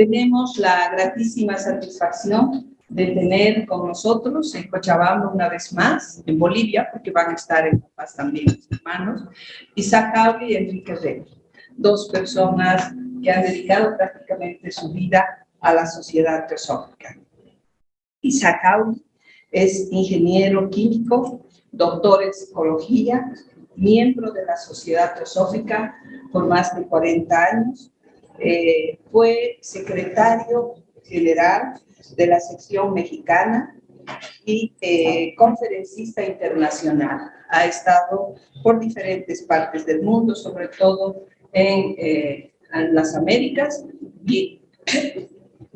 Tenemos la gratísima satisfacción de tener con nosotros en Cochabamba una vez más, en Bolivia, porque van a estar en La Paz también mis hermanos, Isaac Auli y Enrique Rey, dos personas que han dedicado prácticamente su vida a la sociedad teosófica. Isaac Auli es ingeniero químico, doctor en psicología, miembro de la Sociedad Teosófica por más de 40 años, fue secretario general de la sección mexicana y conferencista internacional. Ha estado por diferentes partes del mundo, sobre todo en las Américas y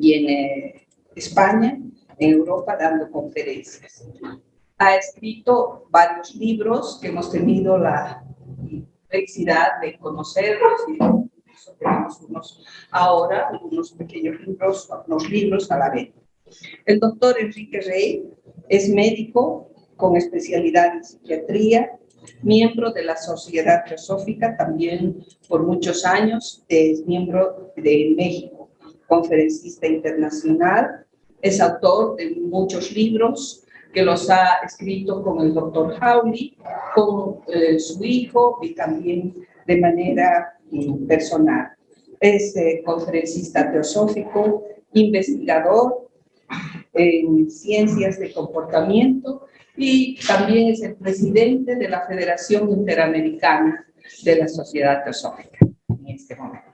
en España, en Europa, dando conferencias. Ha escrito varios libros que hemos tenido la felicidad de conocerlos y tenemos unos ahora, algunos pequeños libros, unos libros a la vez. El doctor Enrique Rey es médico con especialidad en psiquiatría, miembro de la Sociedad Teosófica también por muchos años, es miembro de México, conferencista internacional, es autor de muchos libros que los ha escrito con el doctor Auli, con su hijo y también de manera personal. Es conferencista teosófico, investigador en ciencias de comportamiento y también es el presidente de la Federación Interamericana de la Sociedad Teosófica en este momento.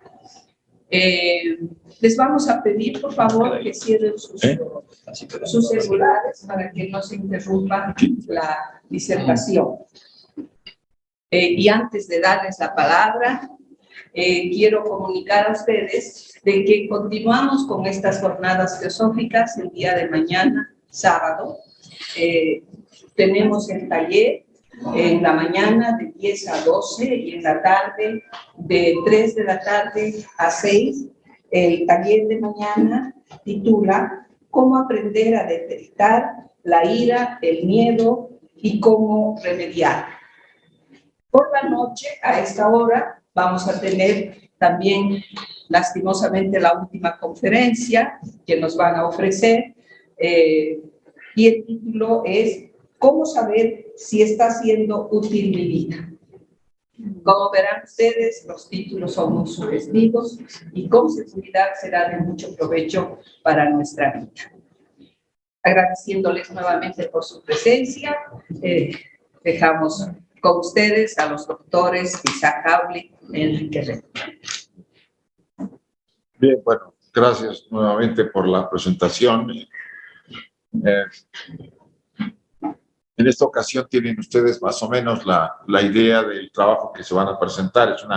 Les vamos a pedir, por favor, que cierren sus celulares para que no se interrumpa la disertación. Y antes de darles la palabra, quiero comunicar a ustedes de que continuamos con estas jornadas teosóficas el día de mañana, sábado. Tenemos el taller en la mañana de 10 a 12 y en la tarde de 3 de la tarde a 6. El taller de mañana titula ¿Cómo aprender a detectar la ira, el miedo y cómo remediar? Por la noche, a esta hora, vamos a tener también, lastimosamente, la última conferencia que nos van a ofrecer y el título es ¿Cómo saber si está siendo útil mi vida? Como verán ustedes, los títulos son muy sugestivos y con seguridad será de mucho provecho para nuestra vida. Agradeciéndoles nuevamente por su presencia, dejamos con ustedes a los doctores Isaac Auli y Enrique Rey. Bien, bueno, gracias nuevamente por la presentación. En esta ocasión tienen ustedes más o menos la idea del trabajo que se van a presentar. Es un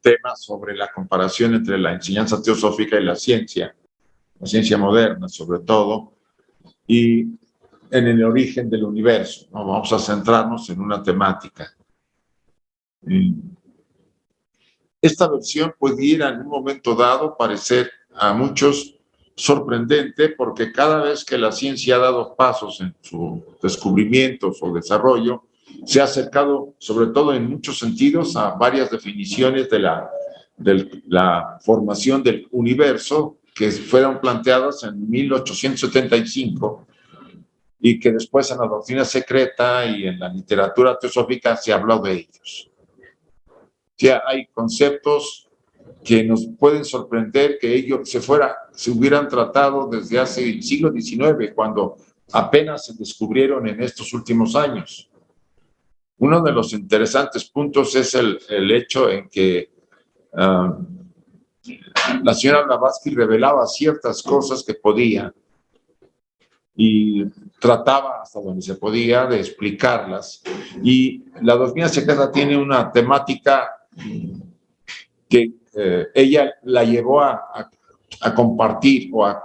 tema sobre la comparación entre la enseñanza teosófica y la ciencia moderna sobre todo, y en el origen del universo, ¿no? Vamos a centrarnos en una temática. Esta versión pudiera en un momento dado parecer a muchos sorprendente porque cada vez que la ciencia ha dado pasos en sus descubrimientos o desarrollo, se ha acercado, sobre todo en muchos sentidos, a varias definiciones de la formación del universo que fueron planteadas en 1875 y que después en la doctrina secreta y en la literatura teosófica se habló de ellos. O sea, hay conceptos que nos pueden sorprender que ellos se hubieran tratado desde hace el siglo XIX, cuando apenas se descubrieron en estos últimos años. Uno de los interesantes puntos es el hecho en que la señora Blavatsky revelaba ciertas cosas que podía y trataba hasta donde se podía de explicarlas. Y la doctrina secreta tiene una temática que ella la llevó a compartir o a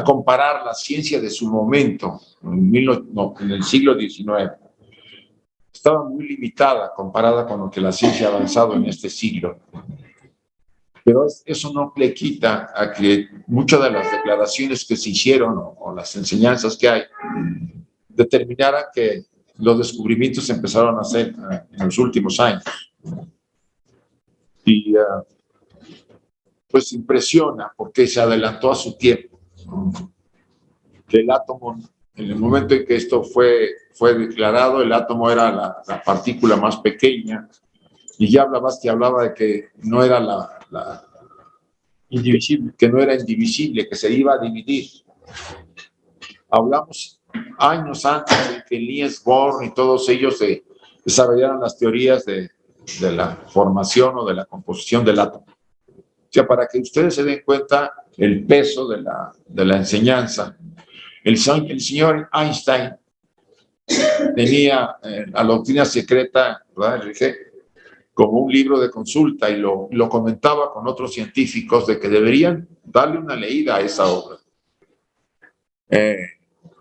comparar la ciencia de su momento en el siglo XIX. Estaba muy limitada comparada con lo que la ciencia ha avanzado en este siglo. Pero eso no le quita a que muchas de las declaraciones que se hicieron o las enseñanzas que hay determinaran que los descubrimientos se empezaron a hacer en los últimos años. Y pues impresiona porque se adelantó a su tiempo. Que el átomo, en el momento en que esto fue declarado, el átomo era la partícula más pequeña, y ya hablaba de que no era indivisible, que no era indivisible, que se iba a dividir. Hablamos años antes de que Niels Bohr y todos ellos desarrollaron las teorías de la formación o de la composición del átomo. O sea, para que ustedes se den cuenta el peso de la enseñanza. El señor Einstein tenía la doctrina secreta, ¿verdad? Como un libro de consulta, y lo comentaba con otros científicos de que deberían darle una leída a esa obra.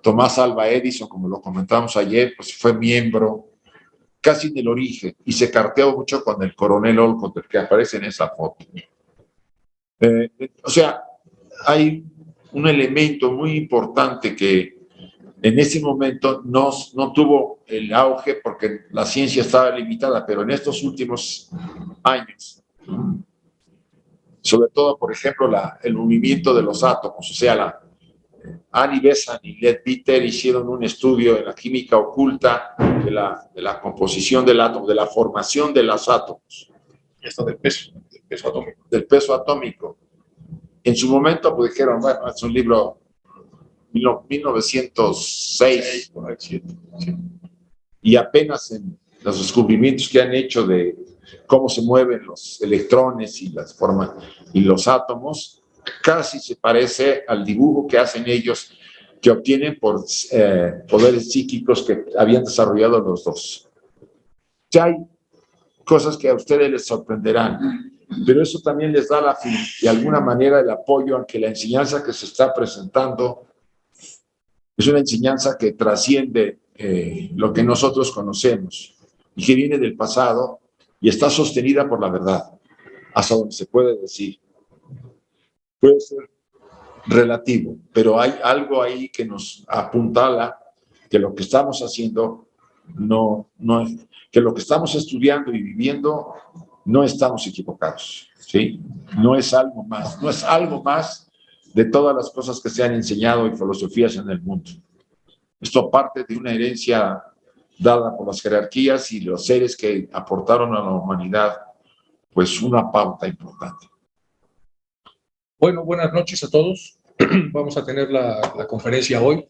Tomás Alva Edison, como lo comentamos ayer, pues fue miembro casi del origen y se carteó mucho con el coronel Olcott, el que aparece en esa foto. O sea, hay un elemento muy importante que en ese momento no tuvo el auge porque la ciencia estaba limitada, pero en estos últimos años, sobre todo, por ejemplo, el movimiento de los átomos, o sea, Annie Besant y Leadbeater hicieron un estudio en la química oculta de la composición del átomo, de la formación de los átomos. Y esto del peso atómico. Del peso atómico. En su momento, pues dijeron, bueno, es un libro 1906, y apenas en los descubrimientos que han hecho de cómo se mueven los electrones y las formas y los átomos, casi se parece al dibujo que hacen ellos, que obtienen por poderes psíquicos que habían desarrollado los dos. Ya hay cosas que a ustedes les sorprenderán, pero eso también les da de alguna manera el apoyo a que la enseñanza que se está presentando es una enseñanza que trasciende lo que nosotros conocemos y que viene del pasado y está sostenida por la verdad, hasta donde se puede decir. Puede ser relativo, pero hay algo ahí que nos apuntala que lo que estamos haciendo que lo que estamos estudiando y viviendo no estamos equivocados, ¿sí? No es algo más de todas las cosas que se han enseñado y filosofías en el mundo. Esto parte de una herencia dada por las jerarquías y los seres que aportaron a la humanidad, pues una pauta importante. Bueno, buenas noches a todos. Vamos a tener la conferencia hoy.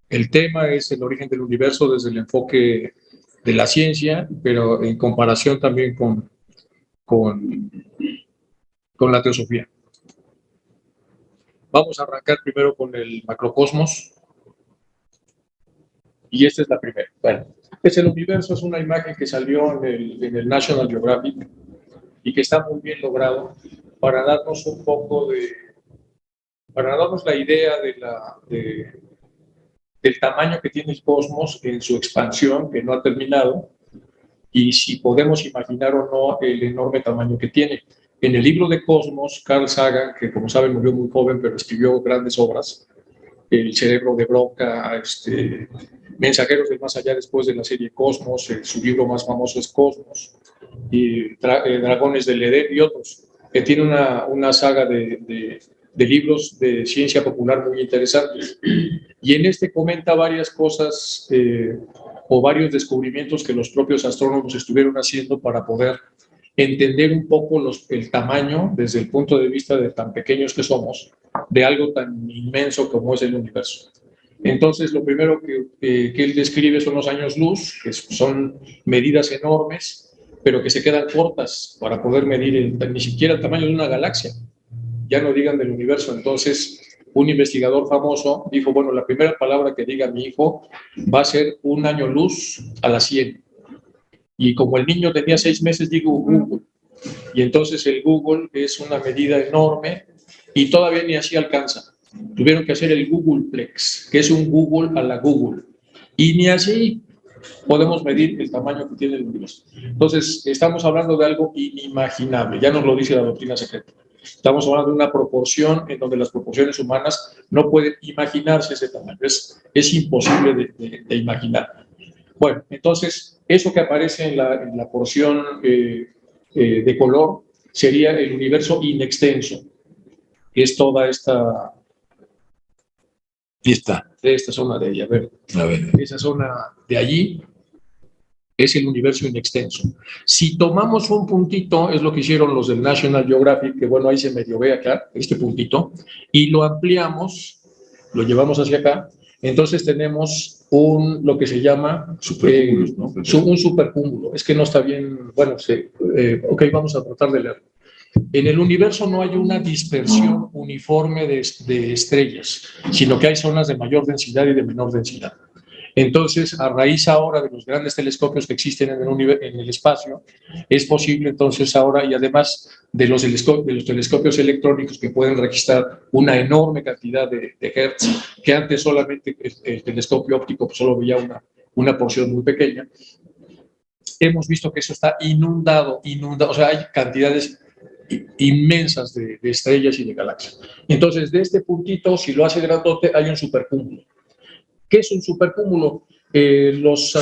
El tema es el origen del universo desde el enfoque de la ciencia, pero en comparación también con la teosofía. Vamos a arrancar primero con el macrocosmos. Y esta es la primera. Bueno, el universo es una imagen que salió en el National Geographic y que está muy bien logrado para darnos un poco para darnos la idea del tamaño que tiene el cosmos en su expansión, que no ha terminado, y si podemos imaginar o no el enorme tamaño que tiene. En el libro de Cosmos, Carl Sagan, que como saben murió muy joven, pero escribió grandes obras, El cerebro de Broca, Mensajeros del Más Allá después de la serie Cosmos, su libro más famoso es Cosmos, y Dragones del Edén y otros, que tiene una saga de libros de ciencia popular muy interesantes. Y en este comenta varias cosas o varios descubrimientos que los propios astrónomos estuvieron haciendo para poder entender un poco el tamaño desde el punto de vista de tan pequeños que somos, de algo tan inmenso como es el universo. Entonces, lo primero que él describe son los años luz, que son medidas enormes, pero que se quedan cortas para poder medir ni siquiera el tamaño de una galaxia, ya no digan del universo. Entonces, un investigador famoso dijo, bueno, la primera palabra que diga mi hijo va a ser un año luz a la 100. Y como el niño tenía 6 meses, digo Google. Y entonces el Google es una medida enorme y todavía ni así alcanza. Tuvieron que hacer el Googleplex, que es un Google a la Google. Y ni así podemos medir el tamaño que tiene el universo. Entonces, estamos hablando de algo inimaginable. Ya nos lo dice la doctrina secreta. Estamos hablando de una proporción en donde las proporciones humanas no pueden imaginarse ese tamaño. Es imposible de imaginar. Bueno, entonces, eso que aparece en la porción de color sería el universo inextenso, que es toda esta zona de ahí, a ver, esa zona de allí es el universo inextenso. Si tomamos un puntito, es lo que hicieron los del National Geographic, que bueno, ahí se medio ve acá, este puntito, y lo ampliamos, lo llevamos hacia acá, entonces tenemos lo que se llama Supercúmulos, ¿no? un supercúmulo. Es que no está bien, bueno, ok, vamos a tratar de leerlo. En el universo no hay una dispersión uniforme de estrellas, sino que hay zonas de mayor densidad y de menor densidad. Entonces, a raíz ahora de los grandes telescopios que existen en el espacio, es posible entonces ahora, y además de los telescopios electrónicos que pueden registrar una enorme cantidad de hertz, que antes solamente el telescopio óptico pues, solo veía una porción muy pequeña, hemos visto que eso está inundado, o sea, hay cantidades inmensas de estrellas y de galaxias. Entonces, de este puntito, si lo hace grandote, hay un supercúmulo. ¿Qué es un supercúmulo? Los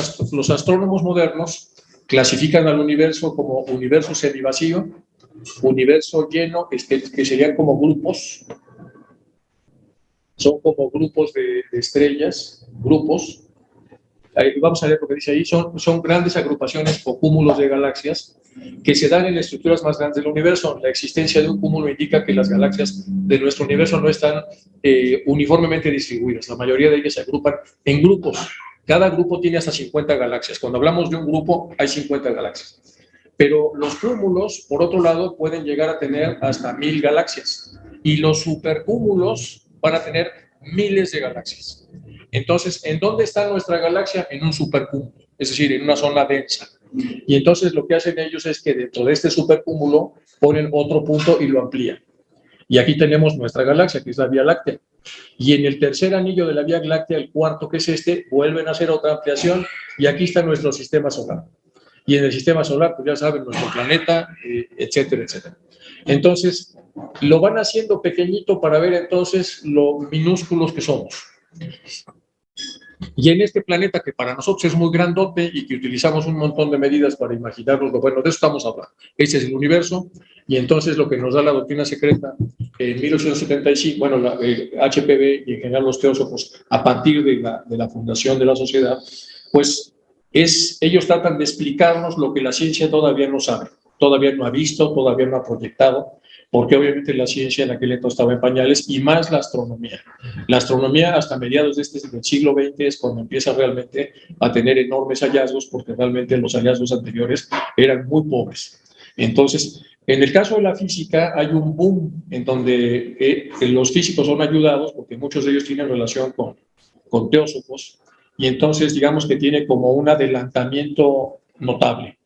astrónomos modernos clasifican al universo como universo semivacío, universo lleno, que serían como grupos, son como grupos de estrellas, grupos. Vamos a ver lo que dice ahí, son grandes agrupaciones o cúmulos de galaxias que se dan en las estructuras más grandes del universo. La existencia de un cúmulo indica que las galaxias de nuestro universo no están uniformemente distribuidas. La mayoría de ellas se agrupan en grupos. Cada grupo tiene hasta 50 galaxias. Cuando hablamos de un grupo, hay 50 galaxias. Pero los cúmulos, por otro lado, pueden llegar a tener hasta 1000 galaxias. Y los supercúmulos van a tener miles de galaxias. Entonces, ¿en dónde está nuestra galaxia? En un supercúmulo, es decir, en una zona densa. Y entonces lo que hacen ellos es que dentro de este supercúmulo ponen otro punto y lo amplían. Y aquí tenemos nuestra galaxia, que es la Vía Láctea. Y en el tercer anillo de la Vía Láctea, el cuarto, que es este, vuelven a hacer otra ampliación y aquí está nuestro sistema solar. Y en el sistema solar, pues ya saben, nuestro planeta, etcétera, etcétera. Entonces, lo van haciendo pequeñito para ver entonces lo minúsculos que somos. Y en este planeta, que para nosotros es muy grandote y que utilizamos un montón de medidas para imaginarnos, bueno, de eso estamos hablando. Ese es el universo, y entonces lo que nos da la doctrina secreta en 1875, bueno, la HPV y en general los teósofos, a partir de la fundación de la sociedad, pues ellos tratan de explicarnos lo que la ciencia todavía no sabe, todavía no ha visto, todavía no ha proyectado, porque obviamente la ciencia en aquel entonces estaba en pañales, y más la astronomía. La astronomía hasta mediados del siglo XX es cuando empieza realmente a tener enormes hallazgos, porque realmente los hallazgos anteriores eran muy pobres. Entonces, en el caso de la física hay un boom en donde los físicos son ayudados, porque muchos de ellos tienen relación con teósofos, y entonces digamos que tiene como un adelantamiento notable.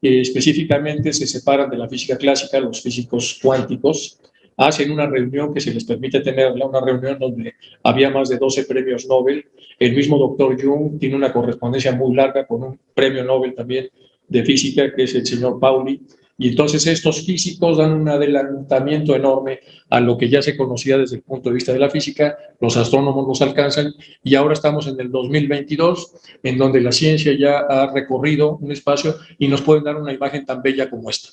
Específicamente se separan de la física clásica los físicos cuánticos, hacen una reunión que se les permite tenerla, una reunión donde había más de 12 premios Nobel. El mismo doctor Jung tiene una correspondencia muy larga con un premio Nobel también de física, que es el señor Pauli. Y entonces estos físicos dan un adelantamiento enorme a lo que ya se conocía desde el punto de vista de la física, los astrónomos los alcanzan, y ahora estamos en el 2022, en donde la ciencia ya ha recorrido un espacio y nos pueden dar una imagen tan bella como esta.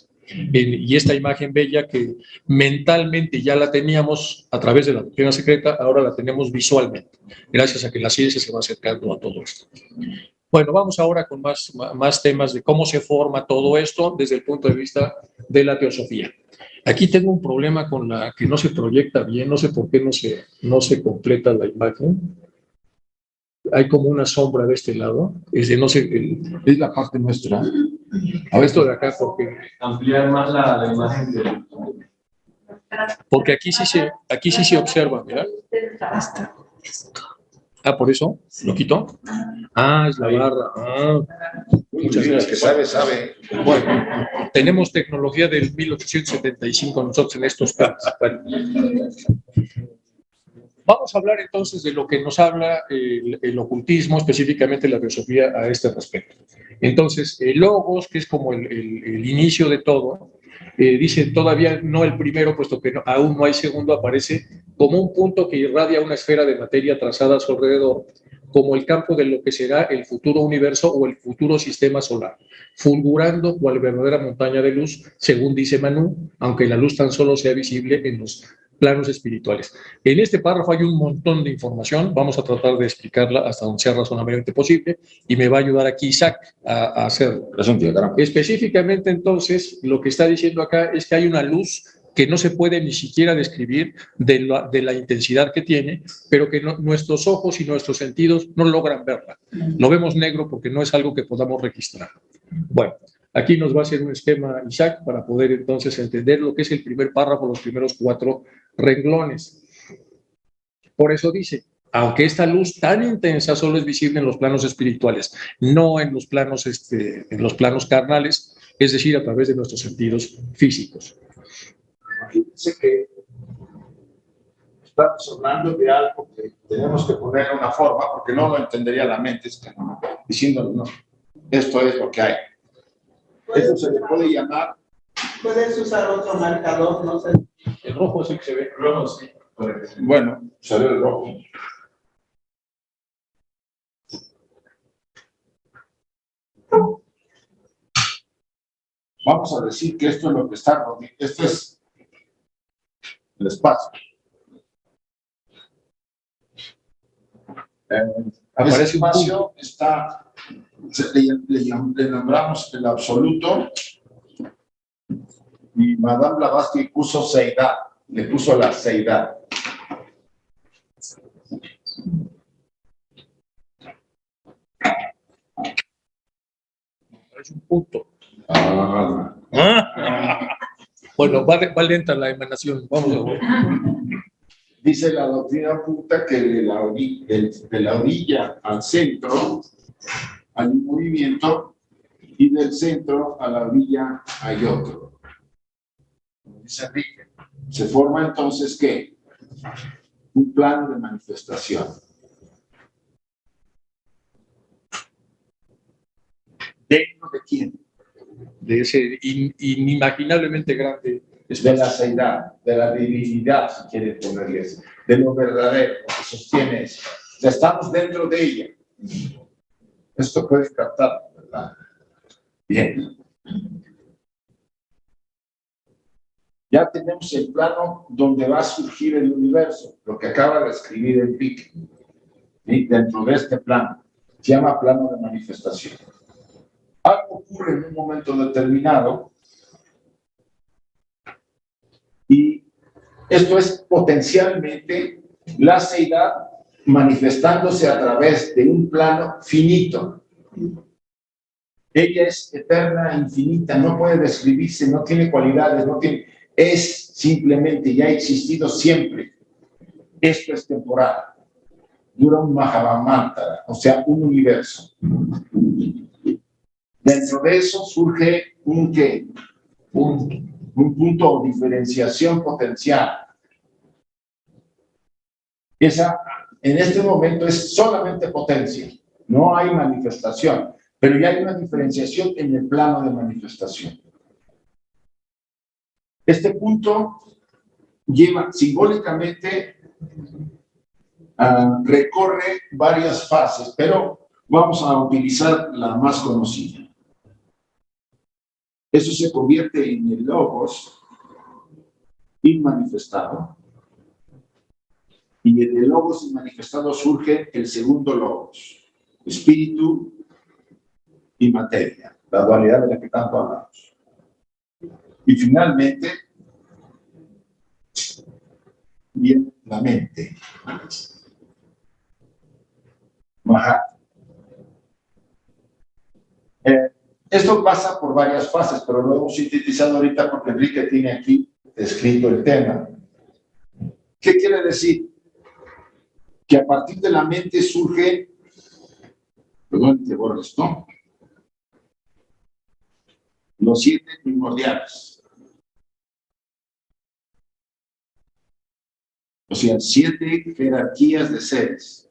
Y esta imagen bella que mentalmente ya la teníamos a través de la doctrina secreta, ahora la tenemos visualmente, gracias a que la ciencia se va acercando a todo esto. Bueno, vamos ahora con más temas de cómo se forma todo esto desde el punto de vista de la teosofía. Aquí tengo un problema con la que no se proyecta bien, no sé por qué no se completa la imagen. Hay como una sombra de este lado, es la parte nuestra. A ver esto de acá, porque ampliar más la imagen porque aquí sí se observa, ¿verdad? Ah, ¿por eso? ¿Lo quito? Ah, es la barra. Ah, muchas gracias. Que sabe. Bueno, tenemos tecnología del 1875 nosotros en estos casos. Bueno. Vamos a hablar entonces de lo que nos habla el ocultismo, específicamente la teosofía a este respecto. Entonces, el logos, que es como el inicio de todo, dice todavía no el primero, puesto que aún no hay segundo, aparece como un punto que irradia una esfera de materia trazada a su alrededor, como el campo de lo que será el futuro universo o el futuro sistema solar, fulgurando cual verdadera montaña de luz, según dice Manú, aunque la luz tan solo sea visible en los planos espirituales. En este párrafo hay un montón de información, vamos a tratar de explicarla hasta donde sea razonablemente posible, y me va a ayudar aquí Isaac a hacerlo. Específicamente, entonces, lo que está diciendo acá es que hay una luz que no se puede ni siquiera describir de la intensidad que tiene, pero que nuestros ojos y nuestros sentidos no logran verla. Lo vemos negro porque no es algo que podamos registrar. Bueno, aquí nos va a hacer un esquema Isaac para poder entonces entender lo que es el primer párrafo, los primeros 4 renglones. Por eso dice, aunque esta luz tan intensa solo es visible en los planos espirituales, no en los planos carnales, es decir, a través de nuestros sentidos físicos. Imagínense que estamos hablando de algo que tenemos que poner en una forma, porque no lo entendería la mente, diciendo, no, esto es lo que hay. Eso se le puede llamar. Puedes usar otro marcador, no sé. El rojo es el que se ve. El rojo, sí. Bueno, salió el rojo. Vamos a decir que esto es lo que está rodeando. Esto es el espacio. Ese espacio está, le nombramos el absoluto, y Madame Blavatsky puso seidad, le puso la seidad. Es un punto. Bueno, va lenta la emanación. Vamos a ver. Dice la doctrina oculta que de la orilla al centro hay un movimiento y del centro a la orilla hay otro. Dice Enrique. Se forma entonces, ¿qué? Un plano de manifestación. ¿Dentro de quién? De ese inimaginablemente grande De la seidad, de la divinidad, si quieres ponerle eso, de lo verdadero, lo que sostiene eso. O sea, estamos dentro de ella. Esto puede captar, ¿verdad? Bien. Ya tenemos el plano donde va a surgir el universo, lo que acaba de escribir Enrique. ¿Sí? Dentro de este plano, se llama plano de manifestación. Algo ocurre en un momento determinado y esto es potencialmente la seidad manifestándose a través de un plano finito. Ella es eterna, infinita, no puede describirse, no tiene cualidades, es simplemente, ya ha existido siempre. Esto es temporal. Dura un Mahavamantara, o sea, un universo. Dentro de eso surge un punto de diferenciación potencial. Esa, en este momento, es solamente potencia, no hay manifestación, pero ya hay una diferenciación en el plano de manifestación. Este punto lleva simbólicamente, recorre varias fases, pero vamos a utilizar la más conocida. Eso se convierte en el logos inmanifestado. Y en el logos inmanifestado surge el segundo logos, espíritu y materia, la dualidad de la que tanto hablamos. Y finalmente viene la mente. Mahat. Esto pasa por varias fases, pero lo hemos sintetizado ahorita porque Enrique tiene aquí escrito el tema. ¿Qué quiere decir? Que a partir de la mente surge, perdón, te borro esto, los 7 primordiales. O sea, 7 jerarquías de seres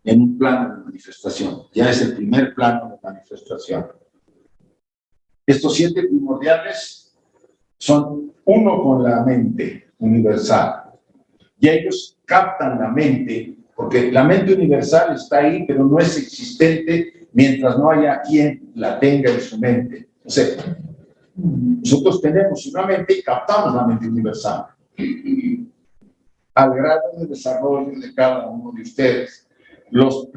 en un plano de manifestación. Ya es el primer plano de manifestación. Estos 7 primordiales son uno con la mente universal. Y ellos captan la mente porque la mente universal está ahí, pero no es existente mientras no haya quien la tenga en su mente. O sea, nosotros tenemos una mente y captamos la mente universal al grado de desarrollo de cada uno de ustedes. Los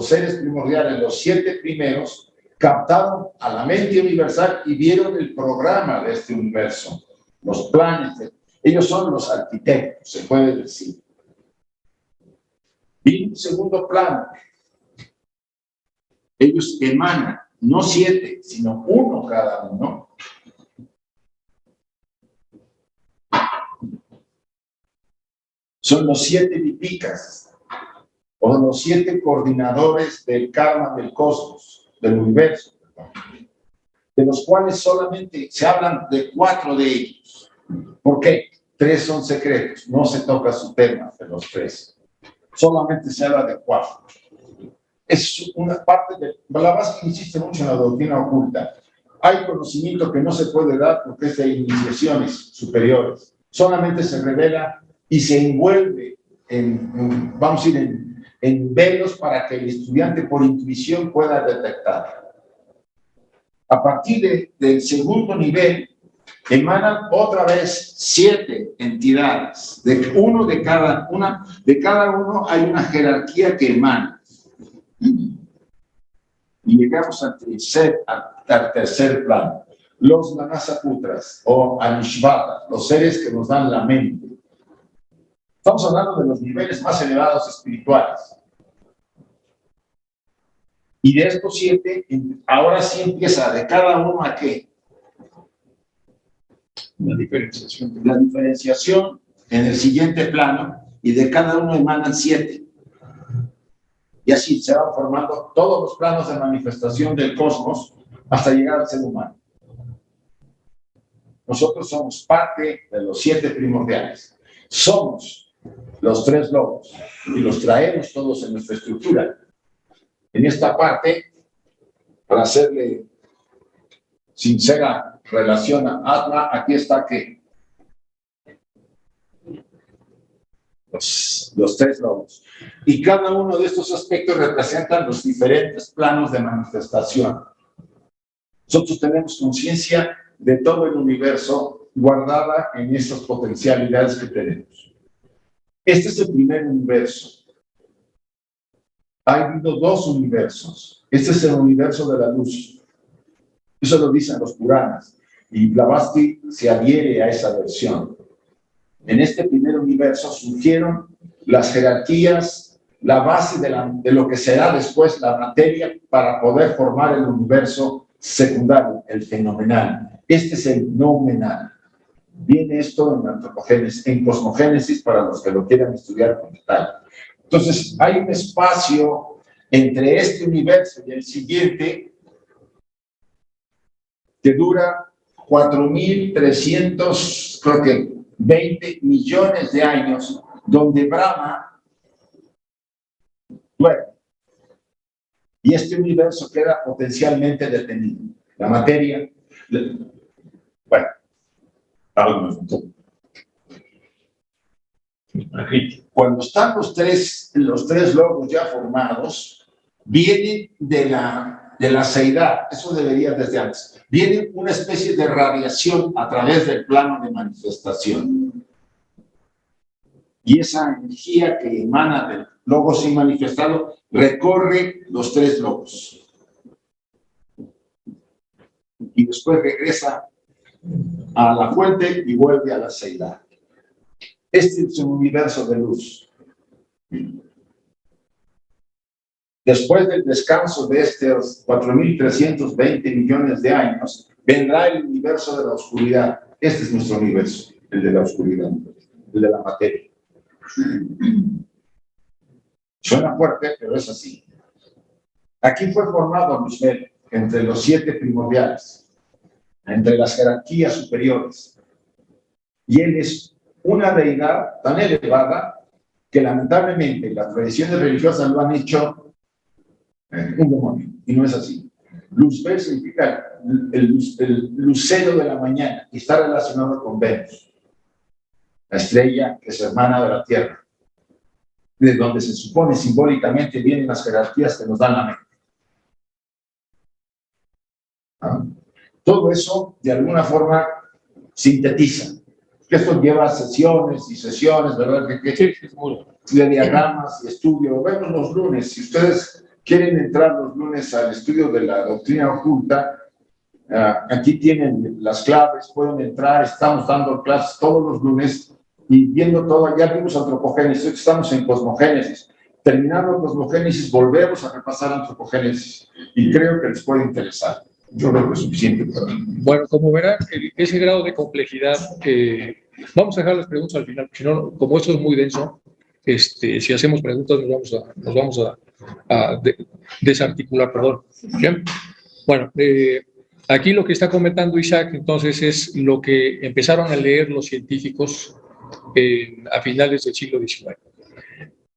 seres primordiales, los 7 primeros, captaron a la mente universal y vieron el programa de este universo, los planes. Ellos son los arquitectos, se puede decir. Y un segundo plano. Ellos emanan, no 7, sino 1 cada uno. Son los 7 vipikas, o los 7 coordinadores del karma del cosmos, del universo, de los cuales solamente se hablan de 4 de ellos. ¿Por qué? 3 son secretos, no se toca su tema de los 3. Solamente se habla de 4. Es una parte de... Blavatsky insiste mucho en la doctrina oculta. Hay conocimiento que no se puede dar porque es de iniciaciones superiores. Solamente se revela y se envuelve vamos a ir en velos para que el estudiante por intuición pueda detectar. A partir del segundo nivel, emanan otra vez 7 entidades. De cada uno hay una jerarquía que emana. Y llegamos al tercer plano. Los Manasaputras o Anishvata, los seres que nos dan la mente. Estamos hablando de los niveles más elevados espirituales. Y de estos 7, ahora sí empieza de cada uno a qué. La diferenciación. La diferenciación en el siguiente plano, y de cada uno emanan 7. Y así se van formando todos los planos de manifestación del cosmos hasta llegar al ser humano. Nosotros somos parte de los 7 primordiales. Somos los 3 lobos y los traemos todos en nuestra estructura. En esta parte, para hacerle sincera relación a Atma, aquí está que los 3 lobos. Y cada uno de estos aspectos representan los diferentes planos de manifestación. Nosotros tenemos conciencia de todo el universo guardada en esas potencialidades que tenemos. Este es el primer universo. Ha habido 2 universos. Este es el universo de la luz. Eso lo dicen los Puranas. Y Blavatsky se adhiere a esa versión. En este primer universo surgieron las jerarquías, la base de lo que será después la materia para poder formar el universo secundario, el fenomenal. Este es el noumenal. Viene esto en antropogénesis, en cosmogénesis, para los que lo quieran estudiar con detalle. Entonces, hay un espacio entre este universo y el siguiente que dura 4.300, creo que 20 millones de años, donde Brahma duerme. Y este universo queda potencialmente detenido. La materia, bueno, algo. Cuando están los tres lobos ya formados, vienen de la seidad, eso debería desde antes, viene una especie de radiación a través del plano de manifestación. Y esa energía que emana del lobo sin manifestado recorre los 3 lobos. Y después regresa a la fuente y vuelve a la seidad. Este es un universo de luz. Después del descanso de estos 4.320 millones de años, vendrá el universo de la oscuridad. Este es nuestro universo, el de la oscuridad, el de la materia. Suena fuerte, pero es así. Aquí fue formado Luzbel entre los 7 primordiales, entre las jerarquías superiores. Y él es una deidad tan elevada que lamentablemente las tradiciones religiosas lo han hecho un demonio, y no es así. Luzbel significa el lucero de la mañana, y está relacionado con Venus, la estrella que es hermana de la Tierra. de donde se supone simbólicamente vienen las jerarquías que nos dan la mente. Todo eso, de alguna forma, sintetiza. Esto lleva sesiones y sesiones, ¿verdad? De diagramas y estudio. Vemos los lunes. Si ustedes quieren entrar los lunes al estudio de la doctrina oculta, aquí tienen las claves, pueden entrar. Estamos dando clases todos los lunes y viendo todo. Ya vimos antropogénesis, estamos en cosmogénesis. Terminando cosmogénesis, volvemos a repasar antropogénesis y creo que les puede interesar. Yo creo que es suficiente para mí. Bueno, como verán, ese grado de complejidad, vamos a dejar las preguntas al final, si no, como esto es muy denso, si hacemos preguntas nos vamos a desarticular, perdón. ¿Bien? Bueno, aquí lo que está comentando Isaac, entonces, es lo que empezaron a leer los científicos a finales del siglo XIX.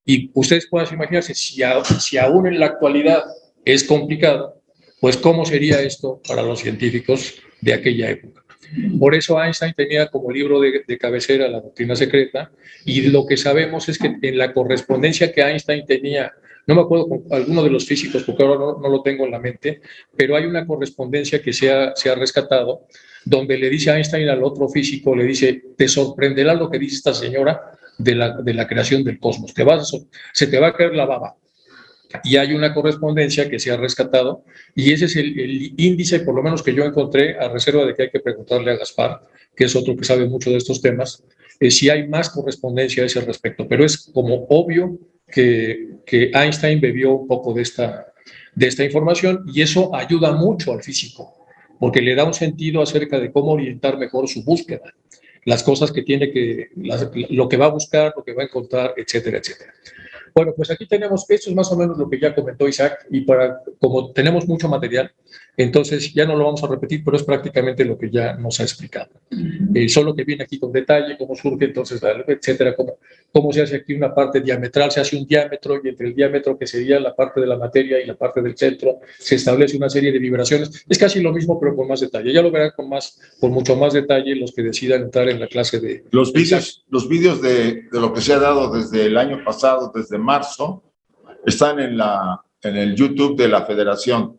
Y ustedes pueden imaginarse, si aún en la actualidad es complicado, pues cómo sería esto para los científicos de aquella época. Por eso Einstein tenía como libro de cabecera La doctrina secreta, y lo que sabemos es que en la correspondencia que Einstein tenía, no me acuerdo con alguno de los físicos, porque ahora no lo tengo en la mente, pero hay una correspondencia que se ha rescatado, donde le dice Einstein al otro físico, le dice, te sorprenderá lo que dice esta señora de la creación del cosmos, se te va a caer la baba. Y hay una correspondencia que se ha rescatado, y ese es el índice, por lo menos que yo encontré, a reserva de que hay que preguntarle a Gaspar, que es otro que sabe mucho de estos temas, si hay más correspondencia a ese respecto. Pero es como obvio que Einstein bebió un poco de esta información, y eso ayuda mucho al físico, porque le da un sentido acerca de cómo orientar mejor su búsqueda, las cosas que tiene lo que va a buscar, lo que va a encontrar, etcétera, etcétera. Bueno, pues aquí tenemos, esto es más o menos lo que ya comentó Isaac, y como tenemos mucho material, entonces ya no lo vamos a repetir, pero es prácticamente lo que ya nos ha explicado. Solo que viene aquí con detalle, cómo surge entonces, etcétera, cómo se hace aquí una parte diametral, se hace un diámetro, y entre el diámetro, que sería la parte de la materia, y la parte del centro, se establece una serie de vibraciones. Es casi lo mismo, pero con más detalle. Ya lo verán con mucho más detalle los que decidan entrar en la clase de... Los vídeos de lo que se ha dado desde el año pasado, desde marzo, están en el YouTube de la Federación,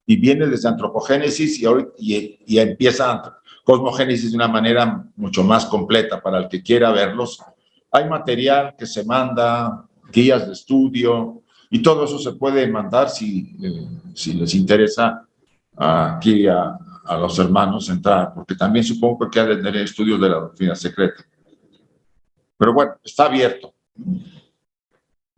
y viene desde antropogénesis y empieza cosmogénesis de una manera mucho más completa para el que quiera verlos. Hay material que se manda, guías de estudio, y todo eso se puede mandar si les interesa aquí a los hermanos entrar, porque también supongo que hay de tener estudios de la doctrina secreta. Pero bueno, está abierto.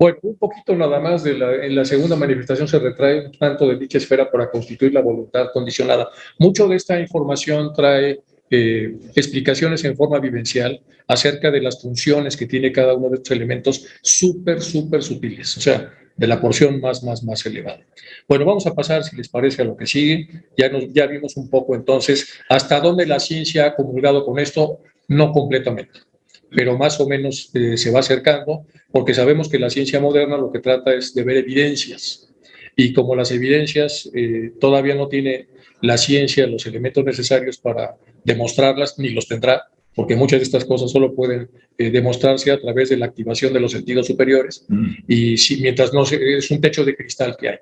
Bueno, un poquito nada más en la segunda manifestación se retrae un tanto de dicha esfera para constituir la voluntad condicionada. Mucho de esta información trae explicaciones en forma vivencial acerca de las funciones que tiene cada uno de estos elementos súper sutiles, o sea, de la porción más elevada. Bueno, vamos a pasar, si les parece, a lo que sigue. Ya vimos un poco entonces hasta dónde la ciencia ha comulgado con esto, no completamente, pero más o menos se va acercando, porque sabemos que la ciencia moderna lo que trata es de ver evidencias, y como las evidencias todavía no tiene la ciencia los elementos necesarios para demostrarlas, ni los tendrá, porque muchas de estas cosas solo pueden demostrarse a través de la activación de los sentidos superiores, y mientras no es un techo de cristal que hay,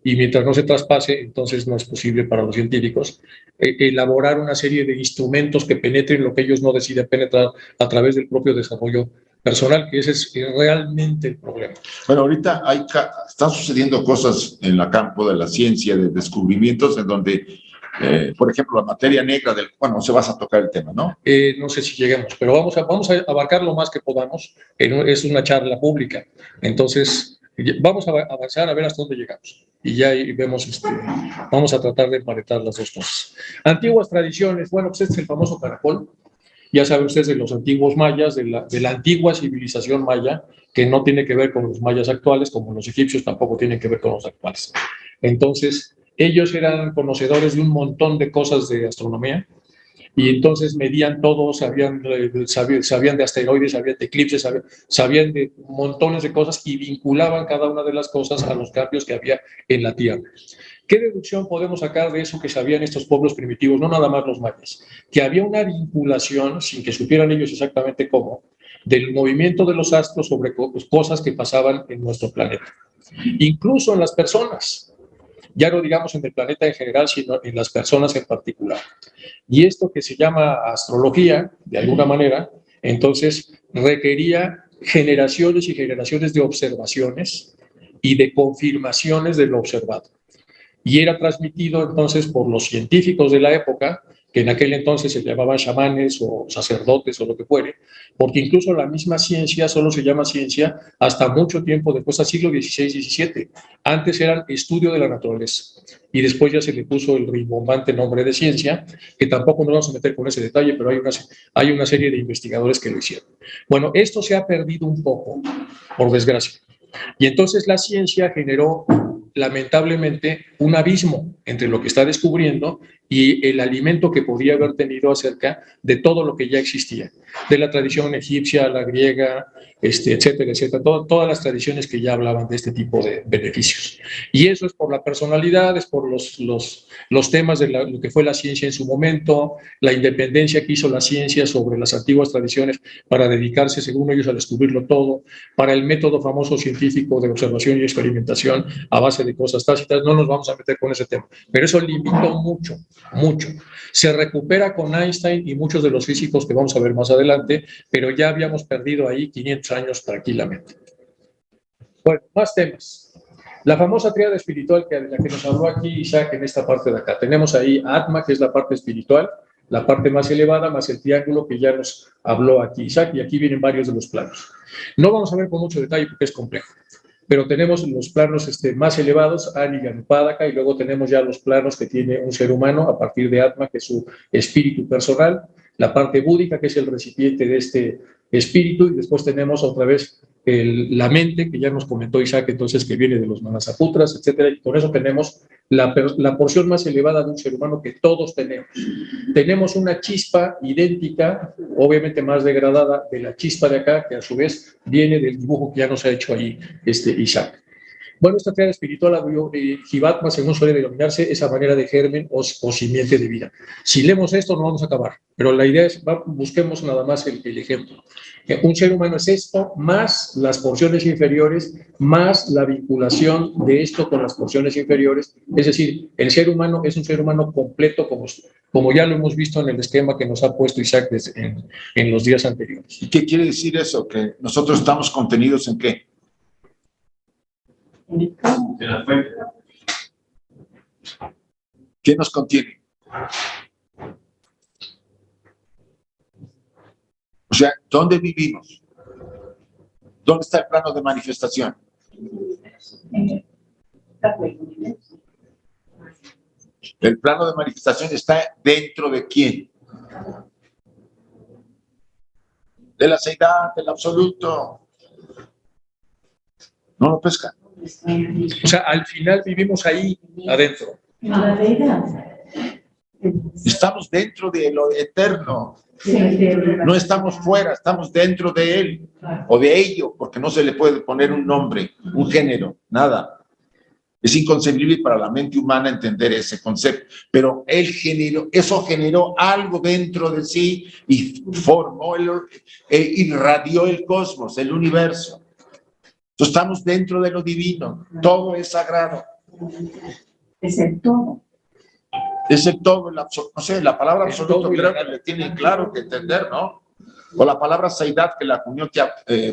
y mientras no se traspase, entonces no es posible para los científicos elaborar una serie de instrumentos que penetren lo que ellos no deciden penetrar a través del propio desarrollo personal, que ese es realmente el problema. Bueno, ahorita están sucediendo cosas en el campo de la ciencia, de descubrimientos, en donde, por ejemplo, la materia negra bueno, se vas a tocar el tema, ¿no? No sé si lleguemos, pero vamos a abarcar lo más que podamos. Es una charla pública, entonces vamos a avanzar a ver hasta dónde llegamos. Y ya vemos, vamos a tratar de emparetar las dos cosas. Antiguas tradiciones, bueno, pues este es el famoso caracol. Ya saben ustedes de los antiguos mayas, de la antigua civilización maya, que no tiene que ver con los mayas actuales, como los egipcios tampoco tienen que ver con los actuales. Entonces, ellos eran conocedores de un montón de cosas de astronomía, y entonces medían todo, sabían de asteroides, sabían de eclipses, sabían de montones de cosas, y vinculaban cada una de las cosas a los cambios que había en la Tierra. ¿Qué deducción podemos sacar de eso que sabían estos pueblos primitivos, no nada más los mayas? Que había una vinculación, sin que supieran ellos exactamente cómo, del movimiento de los astros sobre cosas que pasaban en nuestro planeta. Incluso en las personas, ya no digamos en el planeta en general, sino en las personas en particular. Y esto que se llama astrología, de alguna manera, entonces requería generaciones y generaciones de observaciones y de confirmaciones de lo observado. Y era transmitido entonces por los científicos de la época, que en aquel entonces se llamaban chamanes o sacerdotes o lo que fuere, porque incluso la misma ciencia solo se llama ciencia hasta mucho tiempo después, al siglo XVI-XVII. Antes eran estudio de la naturaleza y después ya se le puso el rimbombante nombre de ciencia, que tampoco nos vamos a meter con ese detalle, pero hay una serie de investigadores que lo hicieron. Bueno, esto se ha perdido un poco, por desgracia. Y entonces la ciencia generó, lamentablemente, un abismo entre lo que está descubriendo y el alimento que podría haber tenido acerca de todo lo que ya existía, de la tradición egipcia, la griega, etcétera, etcétera, todas las tradiciones que ya hablaban de este tipo de beneficios. Y eso es por la personalidad, es por los temas de lo que fue la ciencia en su momento, la independencia que hizo la ciencia sobre las antiguas tradiciones para dedicarse, según ellos, a descubrirlo todo, para el método famoso científico de observación y experimentación a base de cosas tácitas. No nos vamos a meter con ese tema, pero eso limitó mucho. Se recupera con Einstein y muchos de los físicos que vamos a ver más adelante, pero ya habíamos perdido ahí 500 años tranquilamente. Bueno, más temas. La famosa tríada espiritual de la que nos habló aquí Isaac en esta parte de acá. Tenemos ahí Atma, que es la parte espiritual, la parte más elevada, más el triángulo que ya nos habló aquí Isaac, y aquí vienen varios de los planos. No vamos a ver con mucho detalle porque es complejo, pero tenemos los planos más elevados, Ani y Anupadaka, y luego tenemos ya los planos que tiene un ser humano a partir de Atma, que es su espíritu personal, la parte búdica, que es el recipiente de este espíritu, y después tenemos otra vez la mente, que ya nos comentó Isaac, entonces, que viene de los Manasaputras, etcétera, y con eso tenemos la porción más elevada de un ser humano que todos tenemos. Tenemos una chispa idéntica, obviamente más degradada, de la chispa de acá, que a su vez viene del dibujo que ya nos ha hecho ahí Isaac. Bueno, esta tríada espiritual, Jivatma, según suele denominarse, esa manera de germen o simiente de vida. Si leemos esto, no vamos a acabar, pero la idea es, busquemos nada más el ejemplo. Un ser humano es esto, más las porciones inferiores, más la vinculación de esto con las porciones inferiores. Es decir, el ser humano es un ser humano completo, como ya lo hemos visto en el esquema que nos ha puesto Isaac en los días anteriores. ¿Y qué quiere decir eso? ¿Que nosotros estamos contenidos en qué? De la fuente. ¿Qué nos contiene? O sea, ¿dónde vivimos? ¿Dónde está el plano de manifestación? El plano de manifestación está dentro de quién? De la seidad, del absoluto. ¿No lo pescan? O sea, al final vivimos ahí adentro. Estamos dentro de lo eterno. No estamos fuera, estamos dentro de él o de ello, porque no se le puede poner un nombre, un género, nada. Es inconcebible para la mente humana entender ese concepto, pero eso generó algo dentro de sí y formó, irradió el cosmos, el universo. Entonces, estamos dentro de lo divino, todo es sagrado. Es el todo. Es el todo, no sé, la palabra absoluto creo que le tiene claro que entender, ¿no? O la palabra Seidat que la acuñó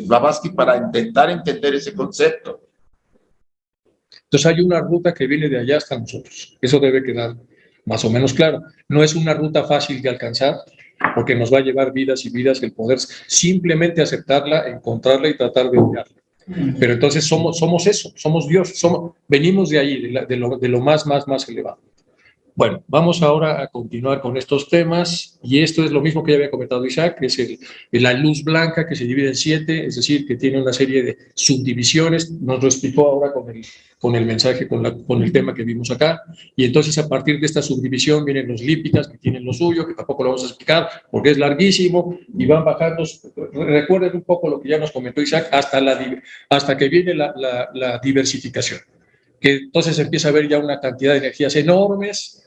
Blavatsky para intentar entender ese concepto. Entonces hay una ruta que viene de allá hasta nosotros. Eso debe quedar más o menos claro. No es una ruta fácil de alcanzar, porque nos va a llevar vidas y vidas el poder simplemente aceptarla, encontrarla y tratar de olvidarla. Pero entonces somos eso, somos Dios, venimos de ahí, de lo más elevado. Bueno, vamos ahora a continuar con estos temas, y esto es lo mismo que ya había comentado Isaac, que es la luz blanca que se divide en 7, es decir, que tiene una serie de subdivisiones. Nos lo explicó ahora con el mensaje, con el tema que vimos acá, y entonces a partir de esta subdivisión vienen los lípicas, que tienen lo suyo, que tampoco lo vamos a explicar porque es larguísimo, y van bajando. Recuerden un poco lo que ya nos comentó Isaac, hasta que viene la diversificación, que entonces empieza a haber ya una cantidad de energías enormes,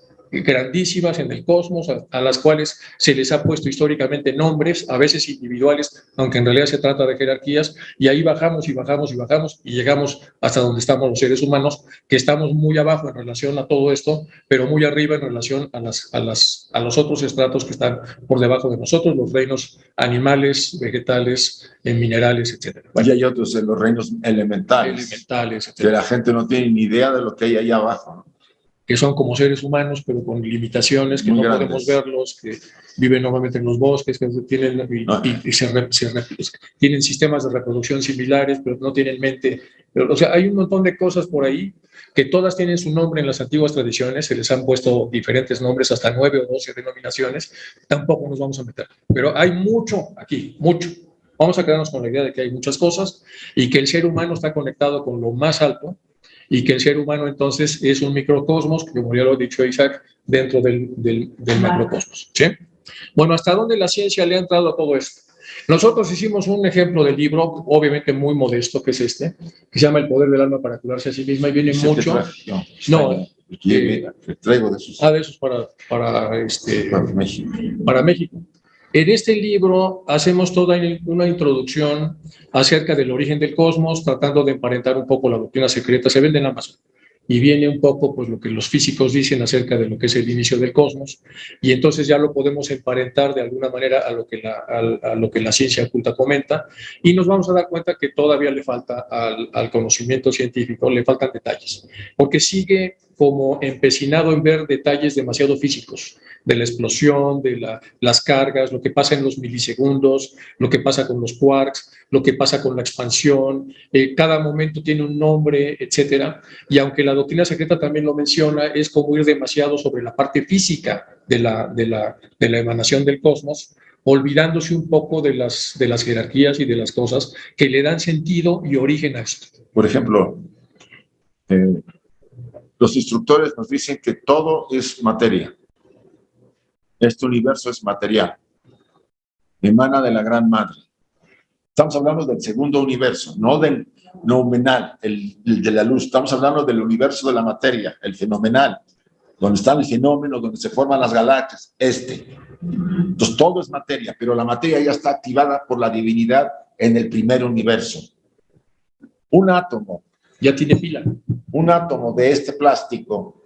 grandísimas en el cosmos, a las cuales se les ha puesto históricamente nombres, a veces individuales, aunque en realidad se trata de jerarquías, y ahí bajamos y bajamos y bajamos y llegamos hasta donde estamos los seres humanos, que estamos muy abajo en relación a todo esto, pero muy arriba en relación a los otros estratos que están por debajo de nosotros, los reinos animales, vegetales, minerales, etc. Y hay otros en los reinos elementales, Elementales, que etc. la gente no tiene ni idea de lo que hay ahí abajo, ¿no? Que son como seres humanos, pero con limitaciones, que Muy no grandes. podemos verlos, que viven normalmente en los bosques, que tienen, tienen sistemas de reproducción similares, pero no tienen mente. Pero, o sea, hay un montón de cosas por ahí que todas tienen su nombre en las antiguas tradiciones, se les han puesto diferentes nombres, hasta 9 o 12 denominaciones, tampoco nos vamos a meter. Pero hay mucho aquí, mucho. Vamos a quedarnos con la idea de que hay muchas cosas y que el ser humano está conectado con lo más alto, y que el ser humano entonces es un microcosmos, como ya lo ha dicho Isaac, dentro del macrocosmos. ¿Sí? Bueno, ¿hasta dónde la ciencia le ha entrado a todo esto? Nosotros hicimos un ejemplo de libro, obviamente muy modesto, que es este, que se llama El poder del alma para curarse a sí misma, y viene mucho... Traigo de esos. De esos México. Para México. En este libro hacemos toda una introducción acerca del origen del cosmos, tratando de emparentar un poco la doctrina secreta. Se vende en Amazon. Y viene un poco pues, lo que los físicos dicen acerca de lo que es el inicio del cosmos. Y entonces ya lo podemos emparentar de alguna manera a lo que la ciencia oculta comenta. Y nos vamos a dar cuenta que todavía le falta al conocimiento científico, le faltan detalles. Porque sigue como empecinado en ver detalles demasiado físicos, de la explosión, de las cargas, lo que pasa en los milisegundos, lo que pasa con los quarks, lo que pasa con la expansión, cada momento tiene un nombre, etcétera. Y aunque la doctrina secreta también lo menciona, es como ir demasiado sobre la parte física de la emanación del cosmos, olvidándose un poco de las jerarquías y de las cosas que le dan sentido y origen a esto. Por ejemplo, los instructores nos dicen que todo es materia. Este universo es material. Emana de la Gran Madre. Estamos hablando del segundo universo, no del noumenal, el de la luz. Estamos hablando del universo de la materia, el fenomenal, donde está el fenómeno, donde se forman las galaxias, Entonces todo es materia, pero la materia ya está activada por la divinidad en el primer universo. Un átomo. Ya tiene pila. Un átomo de este plástico,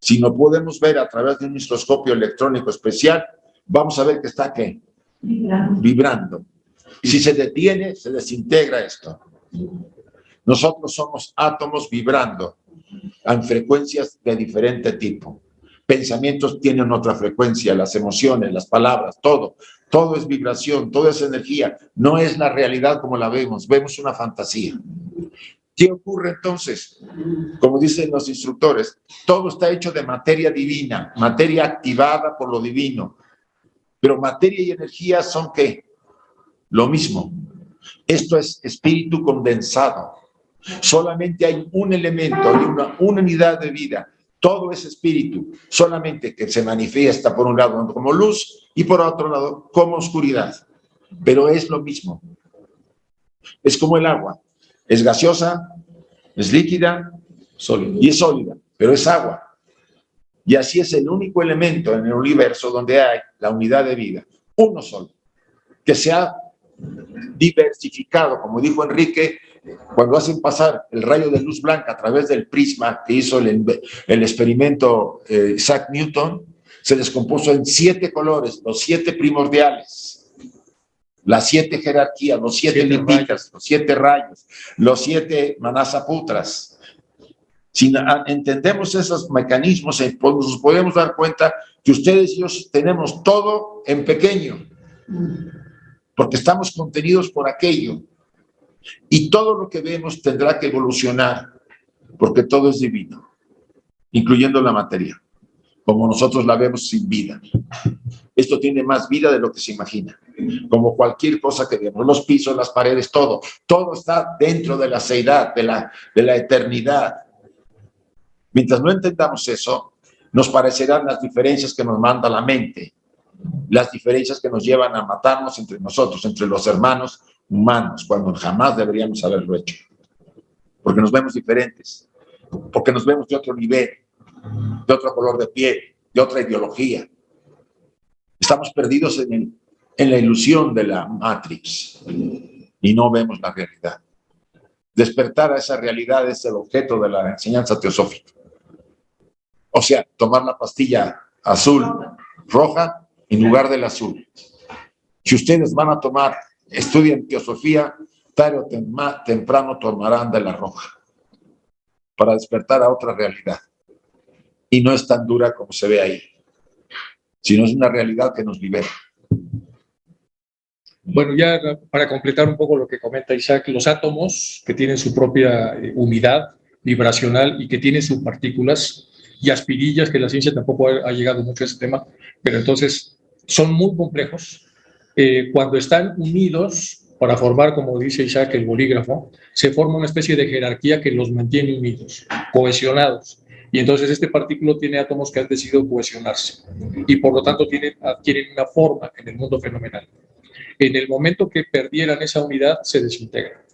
si lo podemos ver a través de un microscopio electrónico especial, vamos a ver que está ¿qué? Vibrando. Y si se detiene, se desintegra esto. Nosotros somos átomos vibrando en frecuencias de diferente tipo. Pensamientos tienen otra frecuencia, las emociones, las palabras, todo es vibración, todo es energía. No es la realidad como la vemos una fantasía. ¿Qué ocurre entonces? Como dicen los instructores, todo está hecho de materia divina, materia activada por lo divino. Pero materia y energía son ¿qué? Lo mismo. Esto es espíritu condensado. Solamente hay un elemento, hay una unidad de vida. Todo es espíritu, solamente que se manifiesta por un lado como luz y por otro lado como oscuridad. Pero es lo mismo. Es como el agua. Es gaseosa, es líquida, sólida, y es sólida, pero es agua. Y así es el único elemento en el universo donde hay la unidad de vida, uno solo, que se ha diversificado, como dijo Enrique, cuando hacen pasar el rayo de luz blanca a través del prisma que hizo el experimento Isaac Newton, se descompuso en 7 colores, los 7 primordiales. Las 7 jerarquías, los 7 limpitas, los 7 rayos, los 7 manasaputras. Si entendemos esos mecanismos, nos podemos dar cuenta que ustedes y yo tenemos todo en pequeño, porque estamos contenidos por aquello. Y todo lo que vemos tendrá que evolucionar, porque todo es divino, incluyendo la materia, como nosotros la vemos sin vida. Esto tiene más vida de lo que se imagina. Como cualquier cosa que vemos, los pisos, las paredes, todo está dentro de la seidad, de la eternidad. Mientras no entendamos eso, nos parecerán las diferencias que nos manda la mente, las diferencias que nos llevan a matarnos entre nosotros, entre los hermanos humanos, cuando jamás deberíamos haberlo hecho. Porque nos vemos diferentes, porque nos vemos de otro nivel, de otro color de piel, de otra ideología. Estamos perdidos en la ilusión de la Matrix y no vemos la realidad. Despertar a esa realidad es el objeto de la enseñanza teosófica. O sea, tomar la pastilla azul, roja, en lugar del azul. Si ustedes van a tomar, estudian teosofía, tarde o temprano tomarán de la roja para despertar a otra realidad. Y no es tan dura como se ve ahí, sino es una realidad que nos libera. Bueno, ya para completar un poco lo que comenta Isaac, los átomos que tienen su propia unidad vibracional y que tienen subpartículas y aspirillas, que la ciencia tampoco ha llegado mucho a ese tema, pero entonces son muy complejos. Cuando están unidos para formar, como dice Isaac, el bolígrafo, se forma una especie de jerarquía que los mantiene unidos, cohesionados. Y entonces este partículo tiene átomos que han decidido cohesionarse y por lo tanto adquieren una forma en el mundo fenomenal. En el momento que perdieran esa unidad, se desintegra.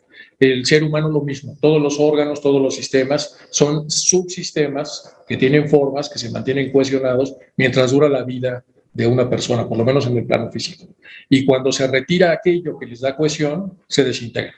El ser humano lo mismo, todos los órganos, todos los sistemas son subsistemas que tienen formas, que se mantienen cohesionados mientras dura la vida de una persona, por lo menos en el plano físico. Y cuando se retira aquello que les da cohesión, se desintegra.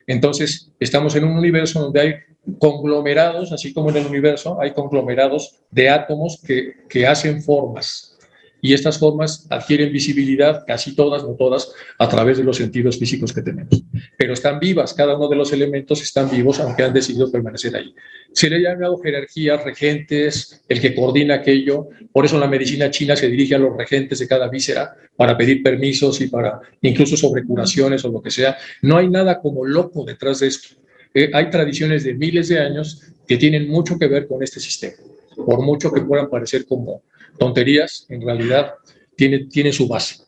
Entonces, estamos en un universo donde hay conglomerados, así como en el universo hay conglomerados de átomos que hacen formas. Y estas formas adquieren visibilidad, casi todas, no todas, a través de los sentidos físicos que tenemos. Pero están vivas, cada uno de los elementos están vivos, aunque han decidido permanecer ahí. Se le ha llamado jerarquías, regentes, el que coordina aquello. Por eso la medicina china se dirige a los regentes de cada víscera para pedir permisos y para incluso sobre curaciones o lo que sea. No hay nada como loco detrás de esto. Hay tradiciones de miles de años que tienen mucho que ver con este sistema. Por mucho que puedan parecer como tonterías, en realidad tiene su base.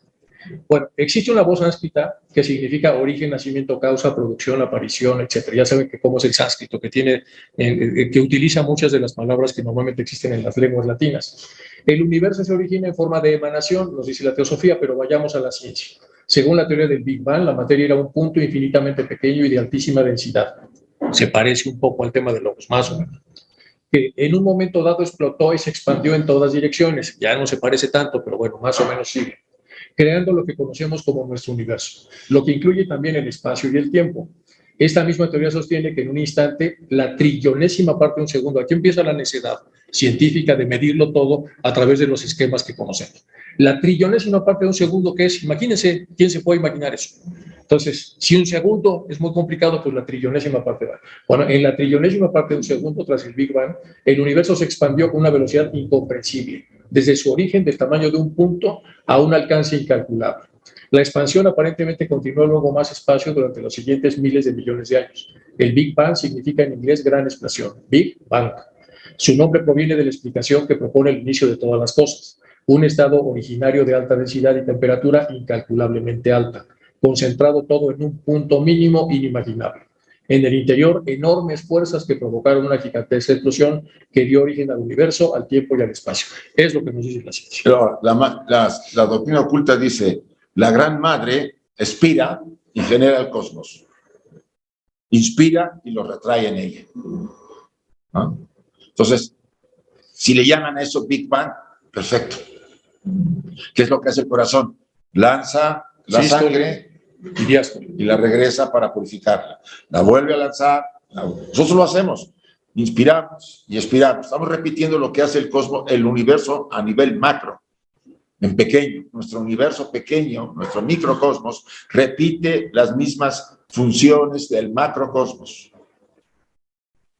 Bueno, existe una voz sánscrita que significa origen, nacimiento, causa, producción, aparición, etc. Ya saben que cómo es el sánscrito, que utiliza muchas de las palabras que normalmente existen en las lenguas latinas. El universo se origina en forma de emanación, nos dice la teosofía, pero vayamos a la ciencia. Según la teoría del Big Bang, la materia era un punto infinitamente pequeño y de altísima densidad. Se parece un poco al tema de Logos, más o menos. Que en un momento dado explotó y se expandió en todas direcciones. Ya no se parece tanto, pero bueno, más o menos sigue. Creando lo que conocemos como nuestro universo, lo que incluye también el espacio y el tiempo. Esta misma teoría sostiene que en un instante, la trillonésima parte de un segundo, aquí empieza la necedad científica de medirlo todo a través de los esquemas que conocemos. La trillonésima parte de un segundo, ¿qué es? Imagínense, ¿quién se puede imaginar eso? Entonces, si un segundo es muy complicado, pues la trillonésima parte va. Bueno, en la trillonésima parte de un segundo, tras el Big Bang, el universo se expandió con una velocidad incomprensible, desde su origen del tamaño de un punto a un alcance incalculable. La expansión aparentemente continuó luego más espacio durante los siguientes miles de millones de años. El Big Bang significa en inglés gran explosión, Big Bang. Su nombre proviene de la explicación que propone el inicio de todas las cosas, un estado originario de alta densidad y temperatura incalculablemente alta, concentrado todo en un punto mínimo inimaginable. En el interior, enormes fuerzas que provocaron una gigantesca explosión que dio origen al universo, al tiempo y al espacio. Es lo que nos dice la ciencia. Pero la doctrina oculta dice, la gran madre expira y genera el cosmos. Inspira y lo retrae en ella. ¿No? Entonces, si le llaman a eso Big Bang, perfecto. ¿Qué es lo que hace el corazón? Lanza la sangre y la regresa para purificarla. La vuelve a lanzar. Nosotros lo hacemos. Inspiramos y expiramos. Estamos repitiendo lo que hace el cosmos, el universo a nivel macro, en pequeño. Nuestro universo pequeño, nuestro microcosmos, repite las mismas funciones del macrocosmos.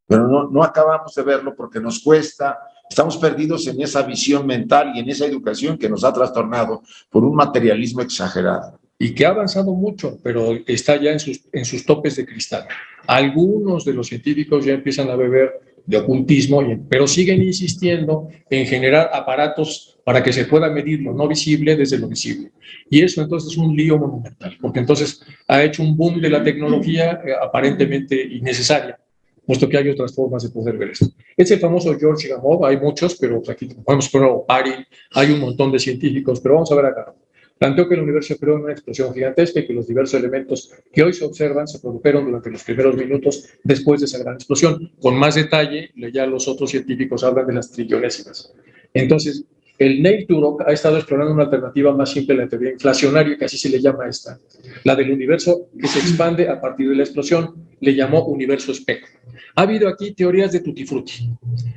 Pero no acabamos de verlo porque nos cuesta. Estamos perdidos en esa visión mental y en esa educación que nos ha trastornado por un materialismo exagerado. Y que ha avanzado mucho, pero está ya en sus topes de cristal. Algunos de los científicos ya empiezan a beber de ocultismo, pero siguen insistiendo en generar aparatos para que se pueda medir lo no visible desde lo visible. Y eso entonces es un lío monumental, porque entonces ha hecho un boom de la tecnología aparentemente innecesaria, puesto que hay otras formas de poder ver esto. Es el famoso George Gamow, hay muchos, pero aquí podemos poner Ari, hay un montón de científicos, pero vamos a ver acá. Planteó que el universo se creó en una explosión gigantesca y que los diversos elementos que hoy se observan se produjeron durante los primeros minutos después de esa gran explosión. Con más detalle, ya los otros científicos hablan de las trillonésimas. Entonces, el Neil Turok ha estado explorando una alternativa más simple a la teoría inflacionaria, que así se le llama a esta, la del universo que se expande a partir de la explosión, le llamó universo espejo. Ha habido aquí teorías de tutti frutti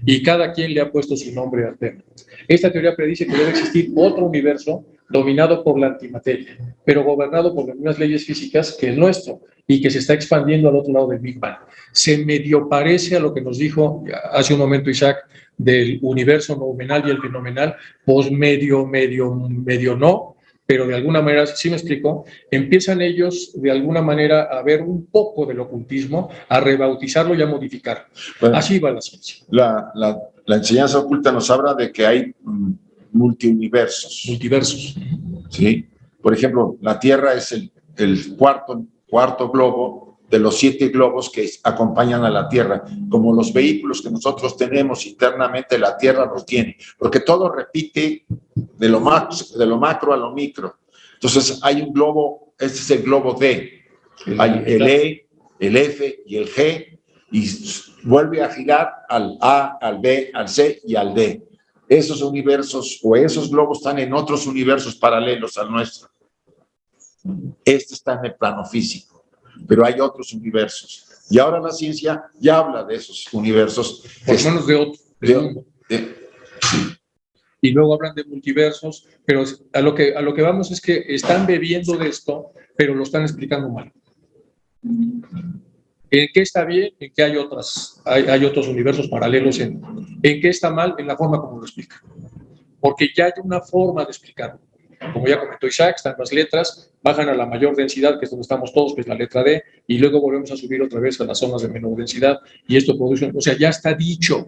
y cada quien le ha puesto su nombre al tema. Esta teoría predice que debe existir otro universo dominado por la antimateria, pero gobernado por las mismas leyes físicas que el nuestro y que se está expandiendo al otro lado del Big Bang. Se medio parece a lo que nos dijo hace un momento Isaac del universo nominal y el fenomenal, pues medio no, pero de alguna manera, si me explico, empiezan ellos de alguna manera a ver un poco del ocultismo, a rebautizarlo y a modificarlo. Bueno, así va la ciencia. La enseñanza oculta nos habla de que hay multiversos. ¿Sí? Por ejemplo, la Tierra es el cuarto globo de los 7 globos que acompañan a la Tierra, como los vehículos que nosotros tenemos internamente, la Tierra los tiene, porque todo repite de lo macro a lo micro. Entonces hay un globo, este es el globo D, hay el E, el F y el G, y vuelve a girar al A, al B, al C y al D. Esos universos o esos globos están en otros universos paralelos al nuestro. Este está en el plano físico, pero hay otros universos. Y ahora la ciencia ya habla de esos universos. Por lo menos de otro. Y luego hablan de multiversos, pero a lo que vamos es que están bebiendo de esto, pero lo están explicando mal. ¿En qué está bien? En qué hay otros universos paralelos. ¿En qué está mal? En la forma como lo explica. Porque ya hay una forma de explicarlo. Como ya comentó Isaac, están las letras, bajan a la mayor densidad, que es donde estamos todos, que es la letra D, y luego volvemos a subir otra vez a las zonas de menor densidad, y esto produce, o sea, ya está dicho,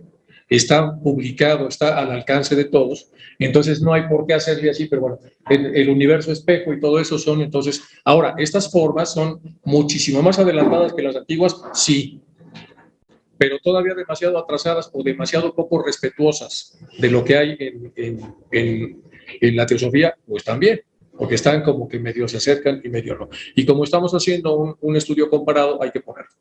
está publicado, está al alcance de todos, entonces no hay por qué hacerle así, pero bueno, el universo espejo y todo eso son, entonces, ahora, estas formas son muchísimo más adelantadas que las antiguas, sí, pero todavía demasiado atrasadas o demasiado poco respetuosas de lo que hay en la teosofía, pues también, porque están como que medio se acercan y medio no. Y como estamos haciendo un estudio comparado, hay que ponerlo.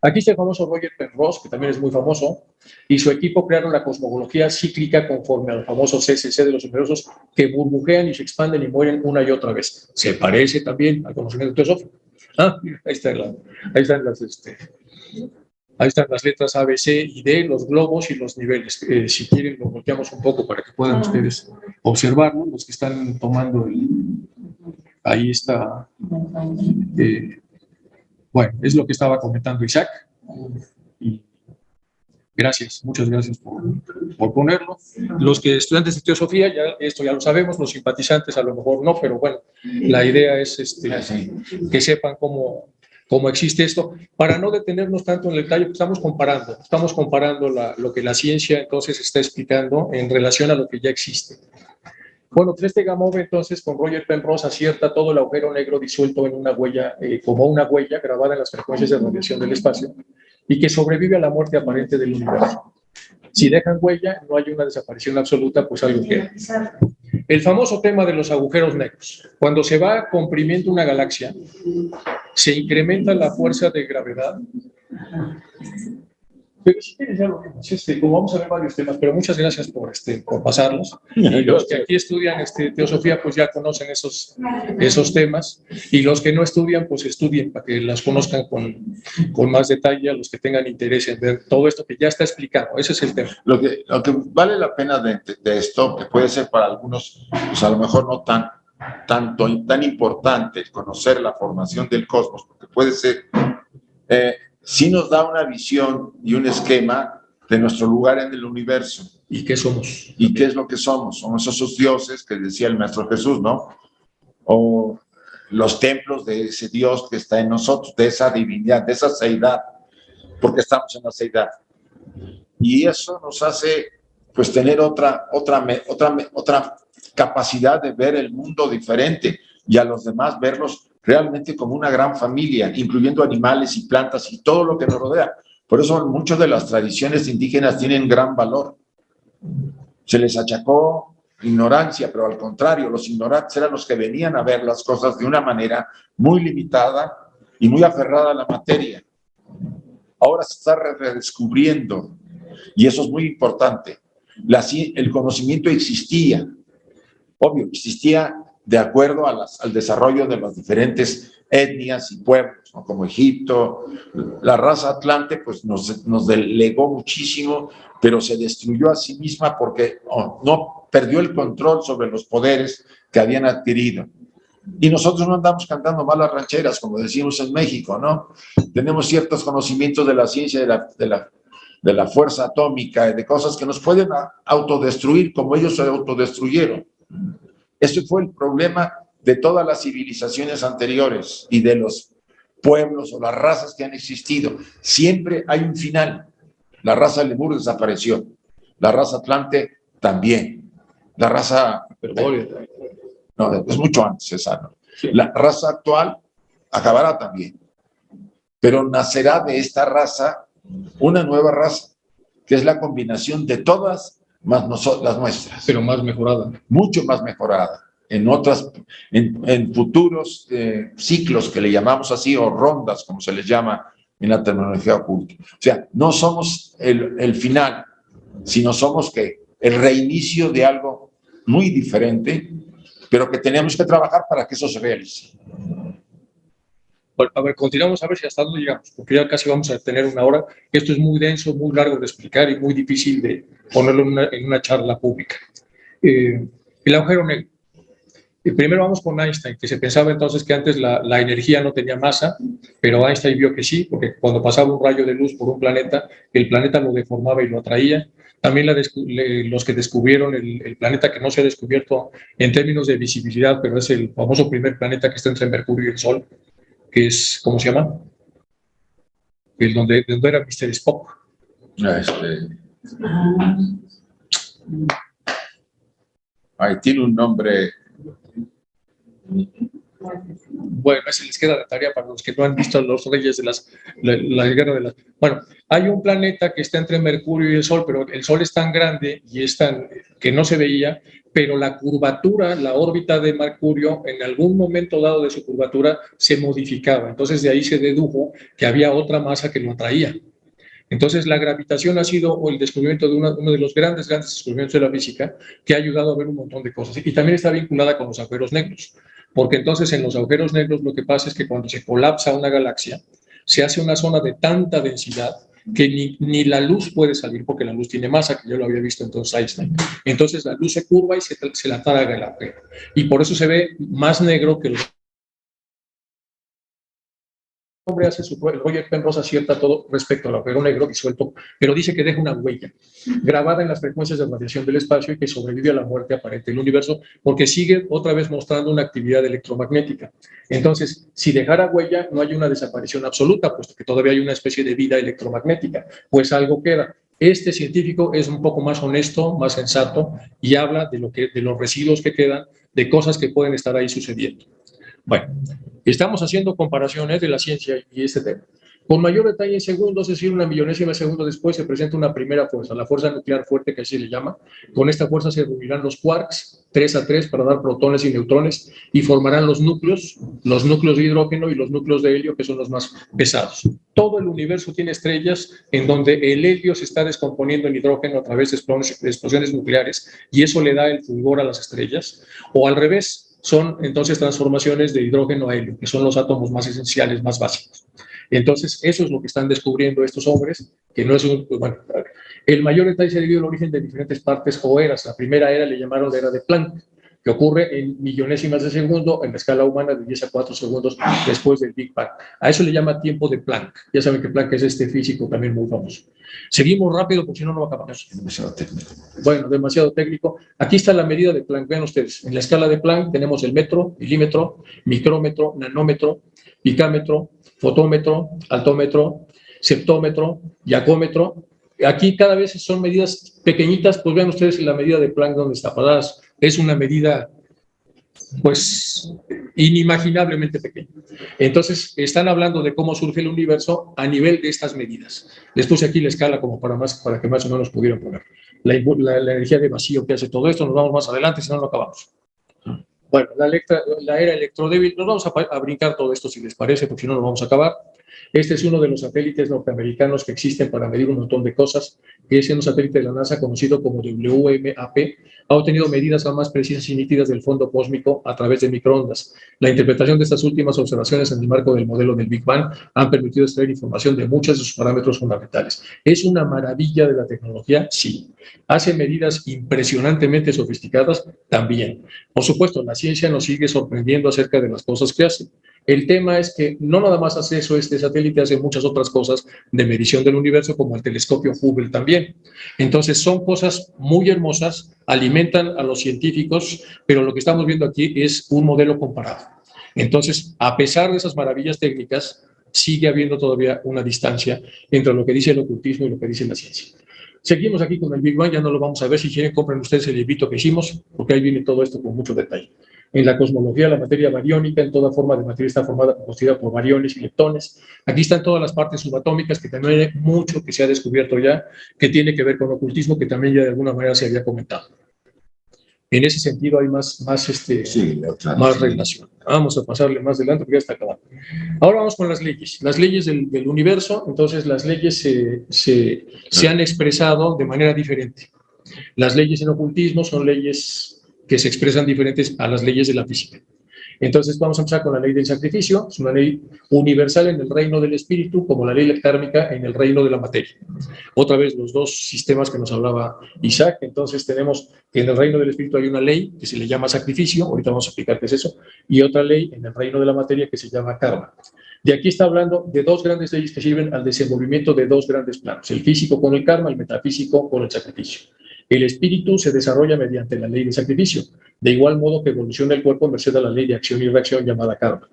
Aquí está el famoso Roger Penrose, que también es muy famoso, y su equipo crearon la cosmología cíclica conforme al famoso CCC de los universos que burbujean y se expanden y mueren una y otra vez. Se parece también al conocimiento teosófico. Mira, ahí están las letras A, B, C y D, los globos y los niveles. Si quieren, lo volteamos un poco para que puedan ustedes observarlo, los que están tomando ahí está. Bueno, es lo que estaba comentando Isaac. Y gracias, muchas gracias por ponerlo. Los que estudiantes de teosofía, esto ya lo sabemos, los simpatizantes a lo mejor no, pero bueno, la idea es que sepan cómo existe esto, para no detenernos tanto en el detalle, estamos comparando lo que la ciencia entonces está explicando en relación a lo que ya existe. Bueno, este Gamow entonces con Roger Penrose acierta todo el agujero negro disuelto en una huella, como una huella grabada en las frecuencias de radiación del espacio y que sobrevive a la muerte aparente del universo. Si dejan huella, no hay una desaparición absoluta, pues algo queda. El famoso tema de los agujeros negros. Cuando se va comprimiendo una galaxia, se incrementa la fuerza de gravedad. Pero si quieres ya lo vemos, como vamos a ver varios temas, pero muchas gracias por pasarlos. Y los que aquí estudian teosofía, pues ya conocen esos temas, y los que no estudian, pues estudien para que las conozcan con más detalle, a los que tengan interés en ver todo esto que ya está explicado. Ese es el tema. Lo que vale la pena de esto, que puede ser para algunos, pues a lo mejor no tan importante conocer la formación del cosmos, porque puede ser, sí nos da una visión y un esquema de nuestro lugar en el universo. ¿Y qué somos? ¿Y qué es lo que somos? Somos esos dioses que decía el Maestro Jesús, ¿no? O los templos de ese Dios que está en nosotros, de esa divinidad, de esa seidad, porque estamos en la seidad. Y eso nos hace, pues, tener otra capacidad de ver el mundo diferente y a los demás verlos realmente como una gran familia, incluyendo animales y plantas y todo lo que nos rodea. Por eso muchas de las tradiciones indígenas tienen gran valor. Se les achacó ignorancia, pero al contrario, los ignorantes eran los que venían a ver las cosas de una manera muy limitada y muy aferrada a la materia. Ahora se está redescubriendo, y eso es muy importante. El conocimiento existía, obvio, existía de acuerdo al desarrollo de las diferentes etnias y pueblos, ¿no? Como Egipto. La raza atlante pues nos delegó muchísimo, pero se destruyó a sí misma porque no perdió el control sobre los poderes que habían adquirido. Y nosotros no andamos cantando malas rancheras, como decimos en México, ¿no? Tenemos ciertos conocimientos de la ciencia, de la fuerza atómica, de cosas que nos pueden autodestruir como ellos se autodestruyeron. Ese fue el problema de todas las civilizaciones anteriores y de los pueblos o las razas que han existido. Siempre hay un final. La raza lemur desapareció. La raza atlante también. La raza... No, es mucho antes esa, ¿no? Sí. La raza actual acabará también. Pero nacerá de esta raza una nueva raza, que es la combinación de todas más las nuestras. Pero más mejorada. Mucho más mejorada. En futuros ciclos que le llamamos así, o rondas, como se les llama en la terminología oculta. O sea, no somos el final, sino somos el reinicio de algo muy diferente, pero que tenemos que trabajar para que eso se realice. Bueno, a ver, continuamos a ver si hasta dónde llegamos, porque ya casi vamos a tener una hora. Esto es muy denso, muy largo de explicar y muy difícil de ponerlo en una charla pública. El agujero negro. Primero vamos con Einstein, que se pensaba entonces que antes la energía no tenía masa, pero Einstein vio que sí, porque cuando pasaba un rayo de luz por un planeta, el planeta lo deformaba y lo atraía. También los que descubrieron el planeta que no se ha descubierto en términos de visibilidad, pero es el famoso primer planeta que está entre Mercurio y el Sol, que es, ¿cómo se llama? El donde era Mr. Spock. Tiene un nombre... Bueno, se les queda de tarea para los que no han visto Los Reyes de la Guerra de las... Bueno, hay un planeta que está entre Mercurio y el Sol, pero el Sol es tan grande y es tan que no se veía, pero la curvatura, la órbita de Mercurio, en algún momento dado de su curvatura, se modificaba. Entonces, de ahí se dedujo que había otra masa que lo atraía. Entonces, la gravitación ha sido el descubrimiento de uno de los grandes descubrimientos de la física que ha ayudado a ver un montón de cosas. Y también está vinculada con los agujeros negros, porque entonces en los agujeros negros lo que pasa es que cuando se colapsa una galaxia, se hace una zona de tanta densidad que ni la luz puede salir, porque la luz tiene masa, que yo lo había visto entonces Einstein. Entonces la luz se curva y se la traga el agujero. Y por eso se ve más negro que los... El hombre hace Roger Penrose acierta todo respecto al agujero negro disuelto, pero dice que deja una huella grabada en las frecuencias de radiación del espacio y que sobrevive a la muerte aparente del universo porque sigue otra vez mostrando una actividad electromagnética. Entonces, si dejara huella, no hay una desaparición absoluta, puesto que todavía hay una especie de vida electromagnética, pues algo queda. Este científico es un poco más honesto, más sensato y habla de los residuos que quedan, de cosas que pueden estar ahí sucediendo. Bueno, estamos haciendo comparaciones de la ciencia y este tema. Con mayor detalle en segundos, es decir, una millonésima de segundo después, se presenta una primera fuerza, la fuerza nuclear fuerte, que así se le llama. Con esta fuerza se reunirán los quarks, 3 a 3, para dar protones y neutrones, y formarán los núcleos de hidrógeno y los núcleos de helio, que son los más pesados. Todo el universo tiene estrellas en donde el helio se está descomponiendo en hidrógeno a través de explosiones nucleares, y eso le da el fulgor a las estrellas, o al revés. Son entonces transformaciones de hidrógeno a helio, que son los átomos más esenciales, más básicos. Entonces, eso es lo que están descubriendo estos hombres, que no es un... Bueno, el mayor detalle se debido al origen de diferentes partes o eras. La primera era le llamaron la era de Planck, que ocurre en millonésimas de segundo en la escala humana de 10 a 4 segundos después del Big Bang. A eso le llama tiempo de Planck. Ya saben que Planck es este físico también muy famoso. Seguimos rápido porque si no, no acabamos. Demasiado técnico. Bueno, demasiado técnico. Aquí está la medida de Planck. Vean ustedes, en la escala de Planck tenemos el metro, milímetro, micrómetro, nanómetro, picámetro, fotómetro, altómetro, septómetro, yacómetro. Aquí cada vez son medidas pequeñitas, pues vean ustedes la medida de Planck donde está. Es una medida pues inimaginablemente pequeño. Entonces, están hablando de cómo surge el universo a nivel de estas medidas. Les puse aquí la escala como para que más o menos pudieran poner. La energía de vacío que hace todo esto, nos vamos más adelante, si no, no acabamos. Bueno, la era electrodébil, nos vamos a brincar todo esto si les parece, porque si no, no vamos a acabar. Este es uno de los satélites norteamericanos que existen para medir un montón de cosas, que es un satélite de la NASA conocido como WMAP. Ha obtenido medidas aún más precisas y nítidas del fondo cósmico a través de microondas. La interpretación de estas últimas observaciones en el marco del modelo del Big Bang han permitido extraer información de muchos de sus parámetros fundamentales. ¿Es una maravilla de la tecnología? Sí. ¿Hace medidas impresionantemente sofisticadas? También. Por supuesto, la ciencia nos sigue sorprendiendo acerca de las cosas que hace. El tema es que no nada más hace eso este satélite, hace muchas otras cosas de medición del universo, como el telescopio Hubble también. Entonces, son cosas muy hermosas, alimentan a los científicos, pero lo que estamos viendo aquí es un modelo comparado. Entonces, a pesar de esas maravillas técnicas, sigue habiendo todavía una distancia entre lo que dice el ocultismo y lo que dice la ciencia. Seguimos aquí con el Big Bang, ya no lo vamos a ver. Si quieren, compren ustedes el librito que hicimos, porque ahí viene todo esto con mucho detalle. En la cosmología, la materia bariónica, en toda forma de materia, está constituida por bariones y leptones. Aquí están todas las partes subatómicas, que también hay mucho que se ha descubierto ya, que tiene que ver con ocultismo, que también ya de alguna manera se había comentado. En ese sentido hay más relación. Vamos a pasarle más adelante porque ya está acabando. Ahora vamos con las leyes. Las leyes del universo. Entonces, las leyes se han expresado de manera diferente. Las leyes en ocultismo son leyes que se expresan diferentes a las leyes de la física. Entonces, vamos a empezar con la ley del sacrificio. Es una ley universal en el reino del espíritu, como la ley kármica en el reino de la materia. Otra vez, los dos sistemas que nos hablaba Isaac. Entonces, tenemos que en el reino del espíritu hay una ley que se le llama sacrificio, ahorita vamos a explicar qué es eso, y otra ley en el reino de la materia que se llama karma. De aquí está hablando de dos grandes leyes que sirven al desenvolvimiento de dos grandes planos, el físico con el karma, el metafísico con el sacrificio. El espíritu se desarrolla mediante la ley de sacrificio, de igual modo que evoluciona el cuerpo en merced a la ley de acción y reacción llamada karma.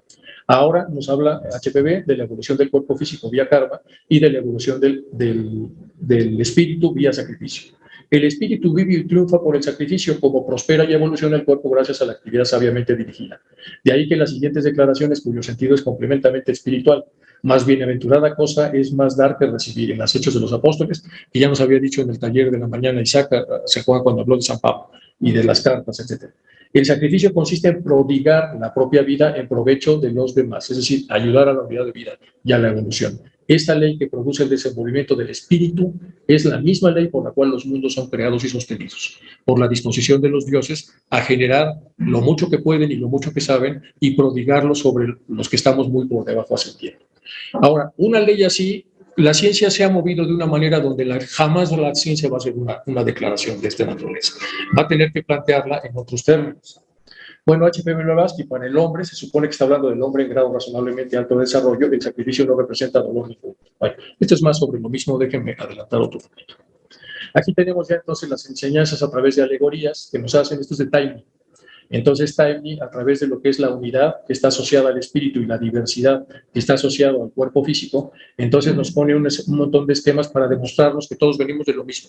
Ahora nos habla HPV de la evolución del cuerpo físico vía karma y de la evolución del espíritu vía sacrificio. El espíritu vive y triunfa por el sacrificio, como prospera y evoluciona el cuerpo gracias a la actividad sabiamente dirigida. De ahí que las siguientes declaraciones, cuyo sentido es complementamente espiritual: más bienaventurada cosa es más dar que recibir, en los Hechos de los Apóstoles, que ya nos había dicho en el taller de la mañana Isaac, se acuerdan cuando habló de San Pablo y de las cartas, etc. El sacrificio consiste en prodigar la propia vida en provecho de los demás, es decir, ayudar a la unidad de vida y a la evolución. Esta ley que produce el desenvolvimiento del espíritu es la misma ley por la cual los mundos son creados y sostenidos, por la disposición de los dioses a generar lo mucho que pueden y lo mucho que saben y prodigarlo sobre los que estamos muy por debajo hace tiempo. Ahora, una ley así, la ciencia se ha movido de una manera donde jamás la ciencia va a hacer una declaración de esta naturaleza. Va a tener que plantearla en otros términos. Bueno, H.P. Blavatsky, para el hombre, se supone que está hablando del hombre en grado razonablemente alto de desarrollo, el sacrificio no representa dolor ni culpa. Bueno, esto es más sobre lo mismo, déjenme adelantar otro poquito. Aquí tenemos ya entonces las enseñanzas a través de alegorías que nos hacen, esto es de Taimni. Entonces, Taimni, a través de lo que es la unidad que está asociada al espíritu y la diversidad que está asociada al cuerpo físico, entonces nos pone un montón de esquemas para demostrarnos que todos venimos de lo mismo.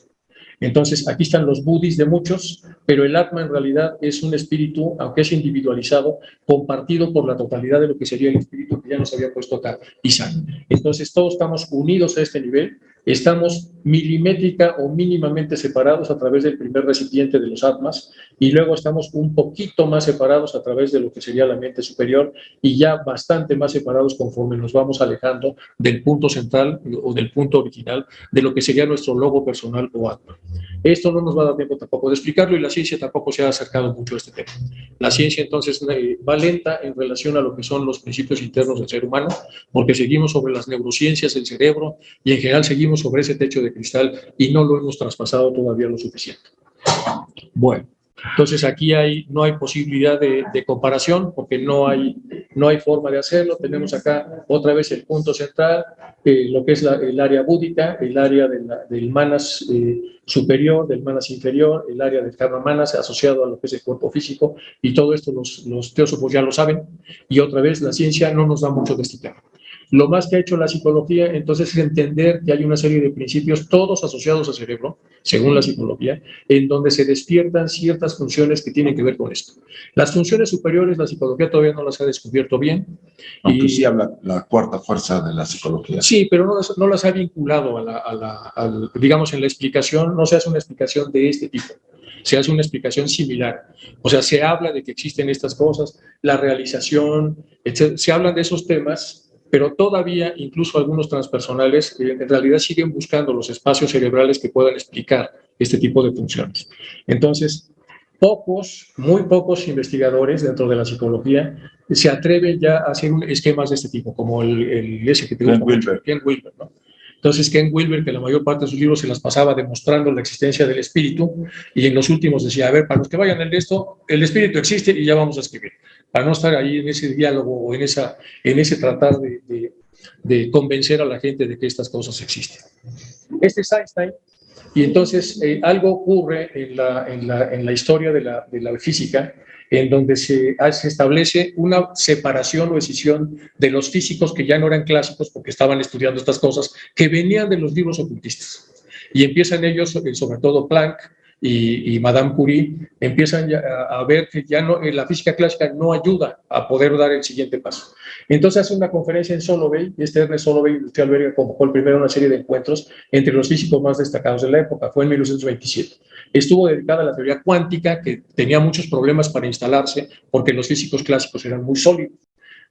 Entonces, aquí están los buddhis de muchos, pero el Atma en realidad es un espíritu, aunque es individualizado, compartido por la totalidad de lo que sería el espíritu que ya nos había puesto acá Isaac. Entonces, todos estamos unidos a este nivel, estamos milimétrica o mínimamente separados a través del primer recipiente de los Atmas, y luego estamos un poquito más separados a través de lo que sería la mente superior, y ya bastante más separados conforme nos vamos alejando del punto central o del punto original de lo que sería nuestro logo personal o Atma. Esto no nos va a dar tiempo tampoco de explicarlo, y la ciencia tampoco se ha acercado mucho a este tema. La ciencia entonces va lenta en relación a lo que son los principios internos del ser humano, porque seguimos sobre las neurociencias del cerebro y en general seguimos sobre ese techo de cristal y no lo hemos traspasado todavía lo suficiente. Bueno, entonces aquí no hay posibilidad de comparación porque no hay forma de hacerlo. Tenemos acá otra vez el punto central, lo que es el área búdica, el área del manas superior, del manas inferior, el área del karma manas asociado a lo que es el cuerpo físico, y todo esto los teósofos ya lo saben, y otra vez la ciencia no nos da mucho de este tema. Lo más que ha hecho la psicología, entonces, es entender que hay una serie de principios, todos asociados al cerebro, según la psicología, en donde se despiertan ciertas funciones que tienen que ver con esto. Las funciones superiores, la psicología todavía no las ha descubierto bien. Aunque sí habla la cuarta fuerza de la psicología. Sí, pero no las ha vinculado digamos, en la explicación, no se hace una explicación de este tipo. Se hace una explicación similar. O sea, se habla de que existen estas cosas, la realización, etc. Se hablan de esos temas, pero todavía, incluso algunos transpersonales, en realidad siguen buscando los espacios cerebrales que puedan explicar este tipo de funciones. Entonces, muy pocos investigadores dentro de la psicología se atreven ya a hacer esquemas de este tipo, como ese que tengo, Ken Wilber, ¿no? Entonces, Ken Wilber, que la mayor parte de sus libros se las pasaba demostrando la existencia del espíritu, y en los últimos decía, a ver, para los que vayan en esto, el espíritu existe y ya vamos a escribir, para no estar ahí en ese diálogo o en ese tratar de convencer a la gente de que estas cosas existen. Este es Einstein, y entonces algo ocurre en la historia de la física, en donde se establece una separación o escisión de los físicos que ya no eran clásicos porque estaban estudiando estas cosas, que venían de los libros ocultistas. Y empiezan ellos, sobre todo Planck y Madame Curie, empiezan a ver que ya no, la física clásica no ayuda a poder dar el siguiente paso. Entonces hace una conferencia en Solovey, y Ernest Solovey alberga convocó el primero una serie de encuentros entre los físicos más destacados de la época, fue en 1927. Estuvo dedicada a la teoría cuántica, que tenía muchos problemas para instalarse porque los físicos clásicos eran muy sólidos.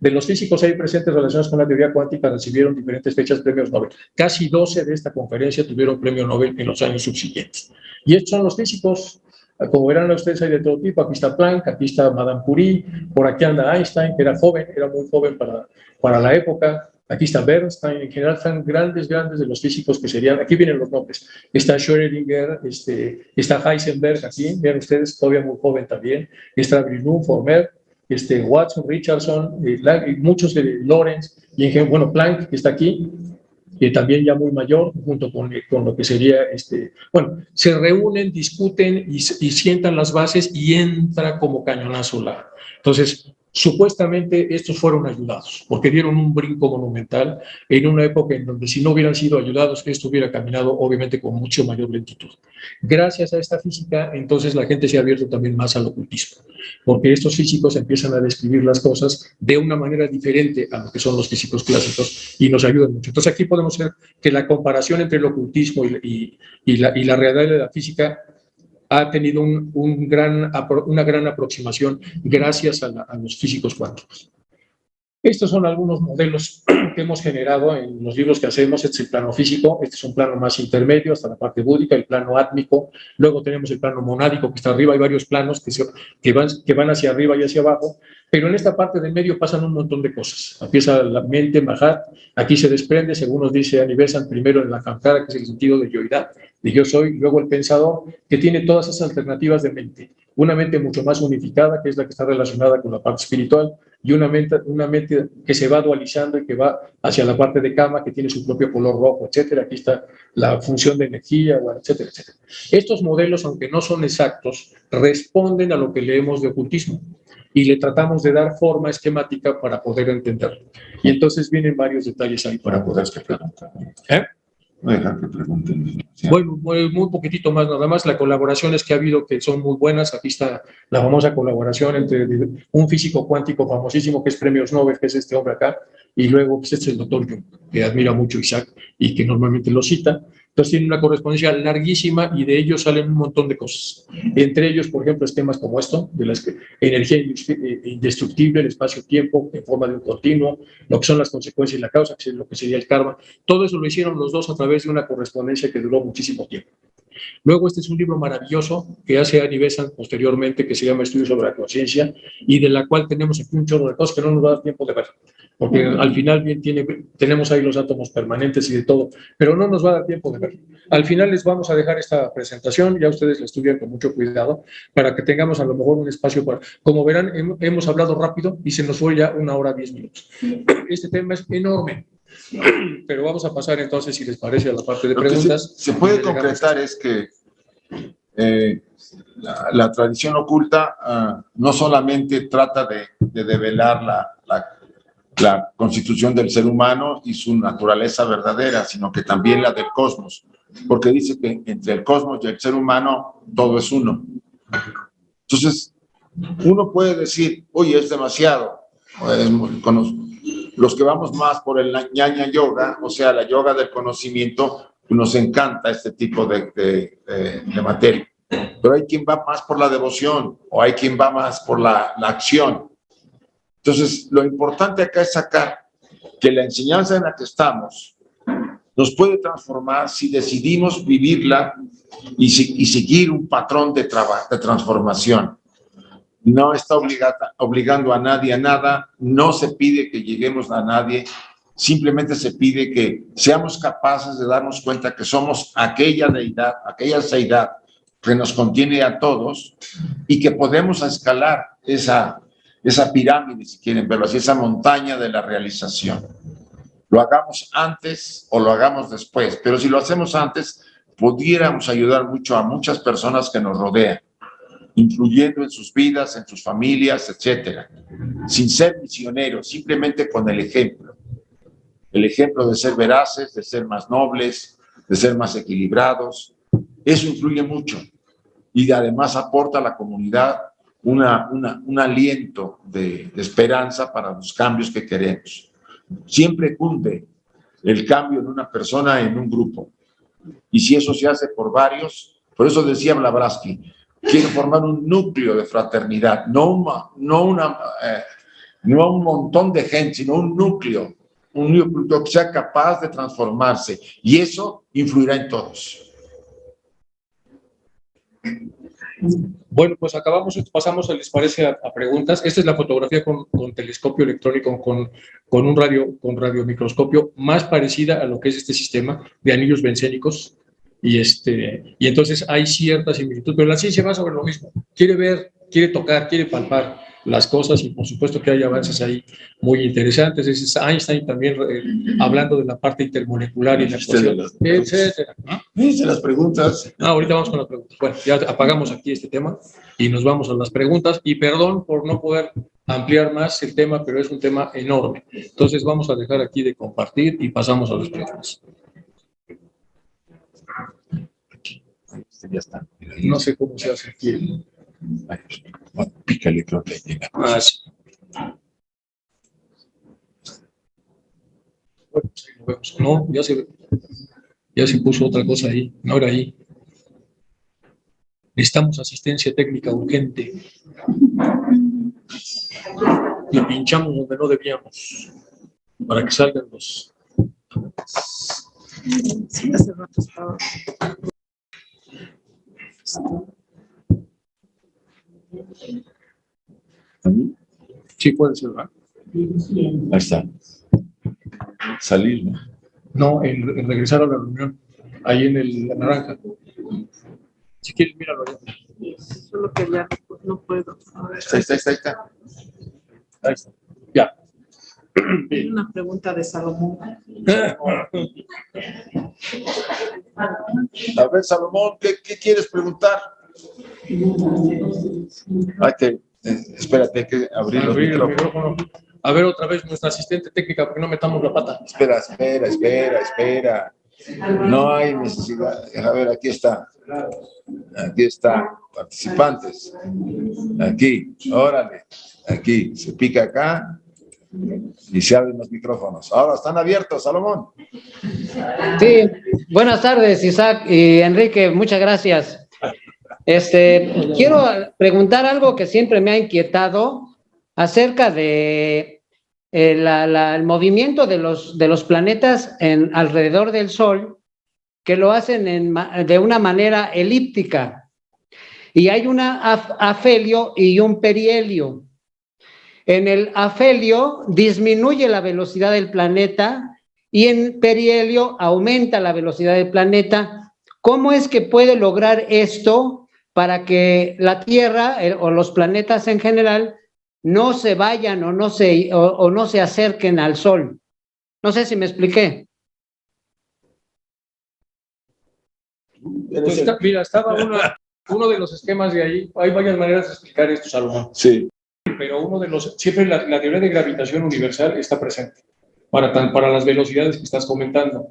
De los físicos ahí presentes relacionados con la teoría cuántica recibieron diferentes fechas premios Nobel. Casi 12 de esta conferencia tuvieron premio Nobel en los años subsiguientes. Y estos son los físicos, como verán ustedes, hay de todo tipo. Aquí está Planck, aquí está Madame Curie, por aquí anda Einstein, que era joven, era muy joven para la época. Aquí está Bernstein, en general están grandes de los físicos que serían, aquí vienen los nombres. Está Schrödinger, está Heisenberg aquí, vean ustedes, todavía muy joven también. Está Bruno, Former, Watson, Richardson, y muchos de Lorentz, y bueno, Planck, que está aquí, que también ya muy mayor, junto con lo que sería, bueno, se reúnen, discuten y sientan las bases y entra como cañonazo Entonces, supuestamente estos fueron ayudados, porque dieron un brinco monumental en una época en donde si no hubieran sido ayudados, esto hubiera caminado obviamente con mucho mayor lentitud. Gracias a esta física, entonces la gente se ha abierto también más al ocultismo, porque estos físicos empiezan a describir las cosas de una manera diferente a lo que son los físicos clásicos y nos ayudan mucho. Entonces aquí podemos ver que la comparación entre el ocultismo y la realidad de la física ha tenido una gran aproximación gracias a los físicos cuánticos. Estos son algunos modelos que hemos generado en los libros que hacemos. Este es el plano físico, este es un plano más intermedio hasta la parte búdica, el plano átmico, luego tenemos el plano monádico que está arriba, hay varios planos que van hacia arriba y hacia abajo, pero en esta parte del medio pasan un montón de cosas. Empieza la mente, Mahat, aquí se desprende, según nos dice Anivesan, primero en la Ahamkara, que es el sentido de yoidad, de yo soy, luego el pensador, que tiene todas esas alternativas de mente. Una mente mucho más unificada, que es la que está relacionada con la parte espiritual, y una mente que se va dualizando y que va hacia la parte de Kama, que tiene su propio color rojo, etcétera. Aquí está la función de energía, etcétera, etcétera. Estos modelos, aunque no son exactos, responden a lo que leemos de ocultismo y le tratamos de dar forma esquemática para poder entenderlo. Y entonces vienen varios detalles ahí para poder explicar. Voy a dejar que pregunten. Bueno, muy poquitito más, nada más. Las colaboraciones que ha habido que son muy buenas. Aquí está la famosa colaboración entre un físico cuántico famosísimo que es premios Nobel, que es este hombre acá, y luego pues, este es el doctor Jung, que admira mucho Isaac y que normalmente lo cita. Entonces tiene una correspondencia larguísima y de ellos salen un montón de cosas. Entre ellos, por ejemplo, esquemas como esto, de la energía indestructible, el espacio-tiempo en forma de un continuo, lo que son las consecuencias y la causa, que es lo que sería el karma. Todo eso lo hicieron los dos a través de una correspondencia que duró muchísimo tiempo. Luego, este es un libro maravilloso que hace Anivesan posteriormente, que se llama Estudios sobre la Conciencia, y de la cual tenemos aquí un chorro de cosas que no nos va a dar tiempo de ver, porque al final bien tenemos ahí los átomos permanentes y de todo, pero no nos va a dar tiempo de ver. Al final les vamos a dejar esta presentación, ya ustedes la estudian con mucho cuidado, para que tengamos a lo mejor un espacio para... Como verán, hemos hablado rápido y se nos fue ya 1 hora 10 minutos. Este tema es enorme. Pero vamos a pasar entonces, si les parece, a la parte de preguntas. Se puede concretar es que la tradición oculta no solamente trata de develar la constitución del ser humano y su naturaleza verdadera, sino que también la del cosmos, porque dice que entre el cosmos y el ser humano todo es uno. Entonces, uno puede decir, oye, es demasiado. Los que vamos más por el ñaña yoga, o sea, la yoga del conocimiento, nos encanta este tipo de materia. Pero hay quien va más por la devoción o hay quien va más por la acción. Entonces, lo importante acá es sacar que la enseñanza en la que estamos nos puede transformar si decidimos vivirla y seguir un patrón de transformación. No está obligando a nadie a nada, no se pide que lleguemos a nadie, simplemente se pide que seamos capaces de darnos cuenta que somos aquella deidad, aquella seidad que nos contiene a todos y que podemos escalar esa pirámide, si quieren verlo así, esa montaña de la realización. Lo hagamos antes o lo hagamos después, pero si lo hacemos antes, pudiéramos ayudar mucho a muchas personas que nos rodean, influyendo en sus vidas, en sus familias, etcétera, sin ser misioneros, simplemente con el ejemplo de ser veraces, de ser más nobles, de ser más equilibrados. Eso influye mucho y además aporta a la comunidad un aliento de esperanza para los cambios que queremos. Siempre cunde el cambio en una persona, en un grupo, y si eso se hace por varios, por eso decía Blavatsky, quiero formar un núcleo de fraternidad, no un montón de gente, sino un núcleo que sea capaz de transformarse, y eso influirá en todos. Bueno, pues pasamos, ¿les parece, a preguntas? Esta es la fotografía con telescopio electrónico, con radiomicroscopio, más parecida a lo que es este sistema de anillos bencénicos. Y entonces hay cierta similitud, pero la ciencia va sobre lo mismo. Quiere ver, quiere tocar, quiere palpar las cosas, y por supuesto que hay avances ahí muy interesantes. Es Einstein también hablando de la parte intermolecular y la ecuación, etcétera. Hice las preguntas. Ahorita vamos con las preguntas. Bueno, ya apagamos aquí este tema y nos vamos a las preguntas. Y perdón por no poder ampliar más el tema, pero es un tema enorme. Entonces vamos a dejar aquí de compartir y pasamos a las preguntas. Ya está. No sé cómo se hace aquí. Pícale, creo que llega. Sí. Bueno, pues ahí lo vemos. No, ya se puso otra cosa ahí. No era ahí. Necesitamos asistencia técnica urgente. Le pinchamos donde no debíamos para que salgan los. Sí, hace rato estaba. Sí, puede ser, ¿verdad? Ahí está. Salir, ¿no? No, en regresar a la reunión, ahí en la naranja. Si quieres, míralo allá. Solo que ya no puedo. Ahí está. Ahí está. Ya. Hay una pregunta de Salomón. A ver, Salomón, ¿qué quieres preguntar? Espérate, hay que abrir los micrófonos. A ver, otra vez nuestra asistente técnica, porque no metamos la pata. Espera. No hay necesidad. A ver, aquí está. Participantes. Aquí, órale. Aquí, se pica acá y se abren los micrófonos. Ahora están abiertos, Salomón. Sí, buenas tardes, Isaac y Enrique, muchas gracias. Quiero preguntar algo que siempre me ha inquietado acerca de el movimiento de los planetas alrededor del Sol, que lo hacen de una manera elíptica. Y hay un afelio y un perihelio. En el afelio disminuye la velocidad del planeta y en perihelio aumenta la velocidad del planeta. ¿Cómo es que puede lograr esto para que la Tierra o los planetas en general no se vayan o no se acerquen al Sol? No sé si me expliqué. Pues mira, estaba uno de los esquemas de ahí. Hay varias maneras de explicar esto, Salomón. Sí. pero siempre la teoría de gravitación universal está presente para las velocidades que estás comentando.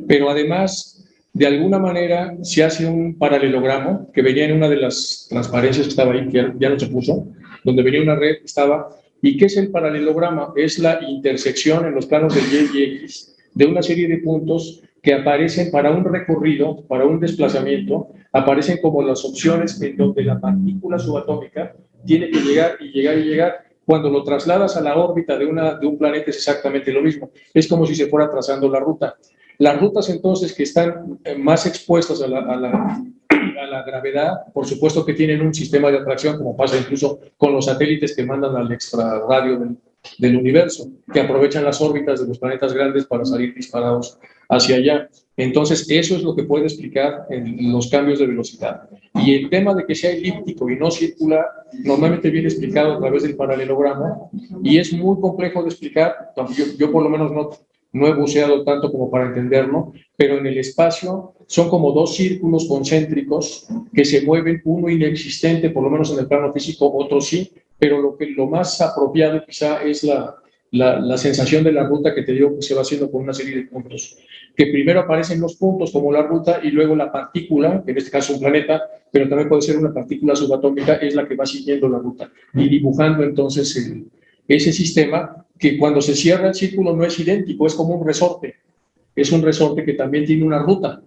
Pero además, de alguna manera, se hace un paralelogramo que venía en una de las transparencias que estaba ahí, que ya no se puso, donde venía una red que estaba. ¿Y qué es el paralelograma? Es la intersección en los planos de Y y X de una serie de puntos que aparecen para un recorrido, para un desplazamiento, aparecen como las opciones en donde la partícula subatómica tiene que llegar y llegar y llegar. Cuando lo trasladas a la órbita de un planeta es exactamente lo mismo. Es como si se fuera trazando la ruta. Las rutas entonces que están más expuestas a la gravedad, por supuesto que tienen un sistema de atracción, como pasa incluso con los satélites que mandan al extrarradio del universo, que aprovechan las órbitas de los planetas grandes para salir disparados hacia allá. Entonces, eso es lo que puede explicar los cambios de velocidad. Y el tema de que sea elíptico y no circular, normalmente viene explicado a través del paralelogramo, y es muy complejo de explicar. Yo por lo menos no he buceado tanto como para entenderlo, pero en el espacio son como dos círculos concéntricos que se mueven, uno inexistente, por lo menos en el plano físico, otro sí, pero lo más apropiado quizá es la sensación de la ruta que te digo que se va haciendo con una serie de puntos, que primero aparecen los puntos como la ruta y luego la partícula, que en este caso un planeta, pero también puede ser una partícula subatómica, es la que va siguiendo la ruta y dibujando entonces ese sistema que cuando se cierra el círculo no es idéntico, es como un resorte. Es un resorte que también tiene una ruta.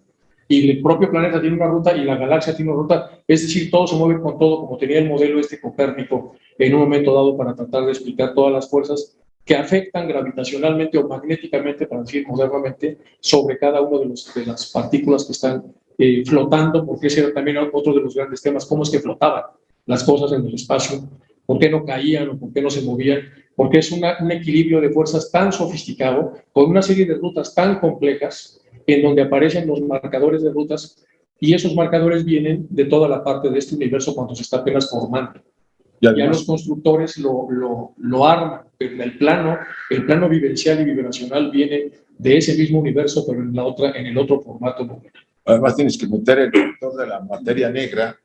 Y el propio planeta tiene una ruta y la galaxia tiene una ruta. Es decir, todo se mueve con todo, como tenía el modelo Copérnico en un momento dado para tratar de explicar todas las fuerzas que afectan gravitacionalmente o magnéticamente, para decir modernamente, sobre cada uno de las partículas que están flotando, porque ese era también otro de los grandes temas, cómo es que flotaban las cosas en el espacio, por qué no caían o por qué no se movían, porque es un equilibrio de fuerzas tan sofisticado, con una serie de rutas tan complejas, en donde aparecen los marcadores de rutas, y esos marcadores vienen de toda la parte de este universo cuando se está apenas formando. Ya los constructores lo arman, pero el plano vivencial y vibracional viene de ese mismo universo, pero en el otro formato. Además tienes que meter el factor de la materia negra,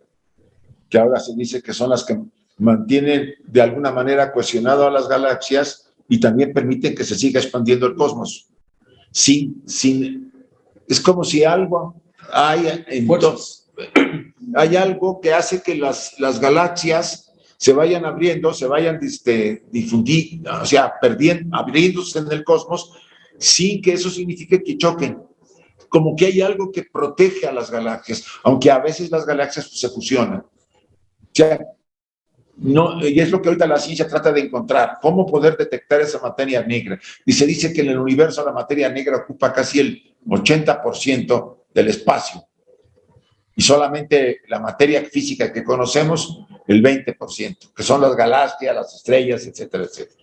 que ahora se dice que son las que mantienen de alguna manera cohesionado a las galaxias y también permiten que se siga expandiendo el cosmos. Es como si algo hay, entonces, hay algo que hace que las galaxias se vayan abriendo, se vayan difundiendo, o sea, abriéndose en el cosmos, sin que eso signifique que choquen. Como que hay algo que protege a las galaxias, aunque a veces las galaxias se fusionan. O sea, no, y es lo que ahorita la ciencia trata de encontrar, cómo poder detectar esa materia negra. Y se dice que en el universo la materia negra ocupa casi el 80% del espacio. Y solamente la materia física que conocemos, el 20%, que son las galaxias, las estrellas, etcétera, etcétera.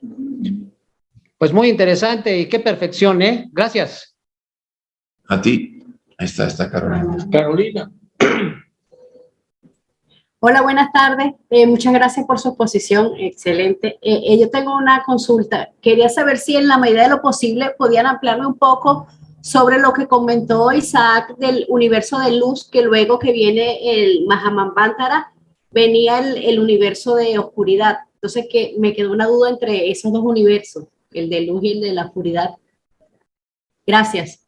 Pues muy interesante y qué perfección, ¿eh? Gracias. A ti. Ahí está Carolina. Carolina. Hola, buenas tardes. Muchas gracias por su exposición, excelente. Yo tengo una consulta. Quería saber si en la medida de lo posible podían ampliarme un poco sobre lo que comentó Isaac del universo de luz, que luego que viene el Mahammanvantara, venía el universo de oscuridad. Entonces, que me quedó una duda entre esos dos universos, el de luz y el de la oscuridad. Gracias.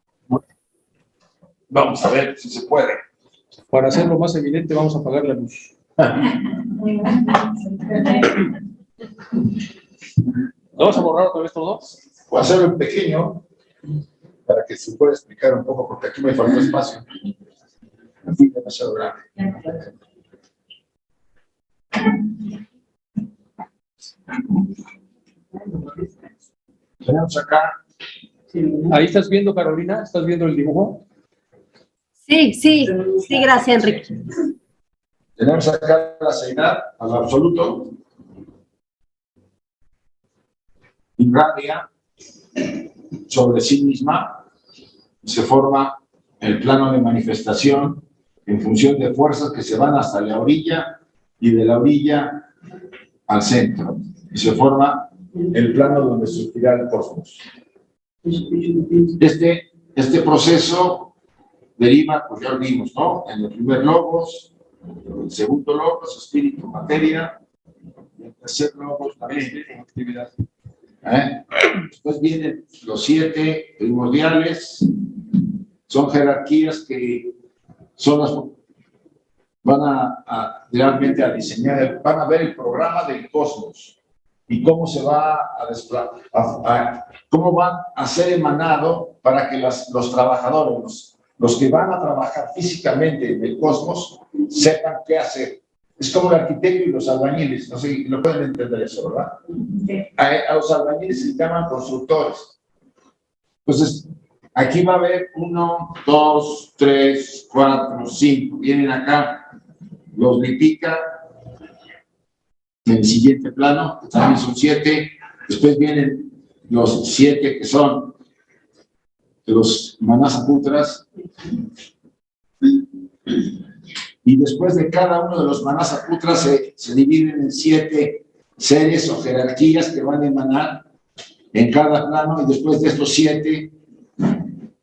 Vamos a ver si se puede. Para hacerlo más evidente, vamos a apagar la luz. ¿Vamos a borrar otra vez todos? Voy a hacerlo en pequeño para que se pueda explicar un poco, porque aquí me faltó espacio. Me fui demasiado grande. Tenemos acá. Ahí estás viendo, Carolina, ¿estás viendo el dibujo? Sí, gracias, Enrique. Tenemos acá la seidad al absoluto. Irradia sobre sí misma. Se forma el plano de manifestación en función de fuerzas que se van hasta la orilla y de la orilla al centro. Y se forma el plano donde surgirá el cosmos. Este proceso deriva, pues ya lo vimos, ¿no? En el primer logos, en el segundo logos, espíritu, materia, y en el hacer logos también. Actividad. Después vienen los 7 primordiales, son jerarquías que son las van a realmente a diseñar, van a ver el programa del cosmos y cómo se va a cómo van a ser emanado para que los trabajadores, los que van a trabajar físicamente en el cosmos, sepan qué hacer. Es como el arquitecto y los albañiles, no sé, lo pueden entender eso, ¿verdad? Sí. A los albañiles se les llaman constructores. Entonces, aquí va a haber 1, 2, 3, 4, 5. Vienen acá, los lipica. En el siguiente plano, también son 7. Después vienen los 7 que son los manasaputras. Y después de cada uno de los manasaputras se dividen en 7 series o jerarquías que van a emanar en cada plano, y después de estos 7,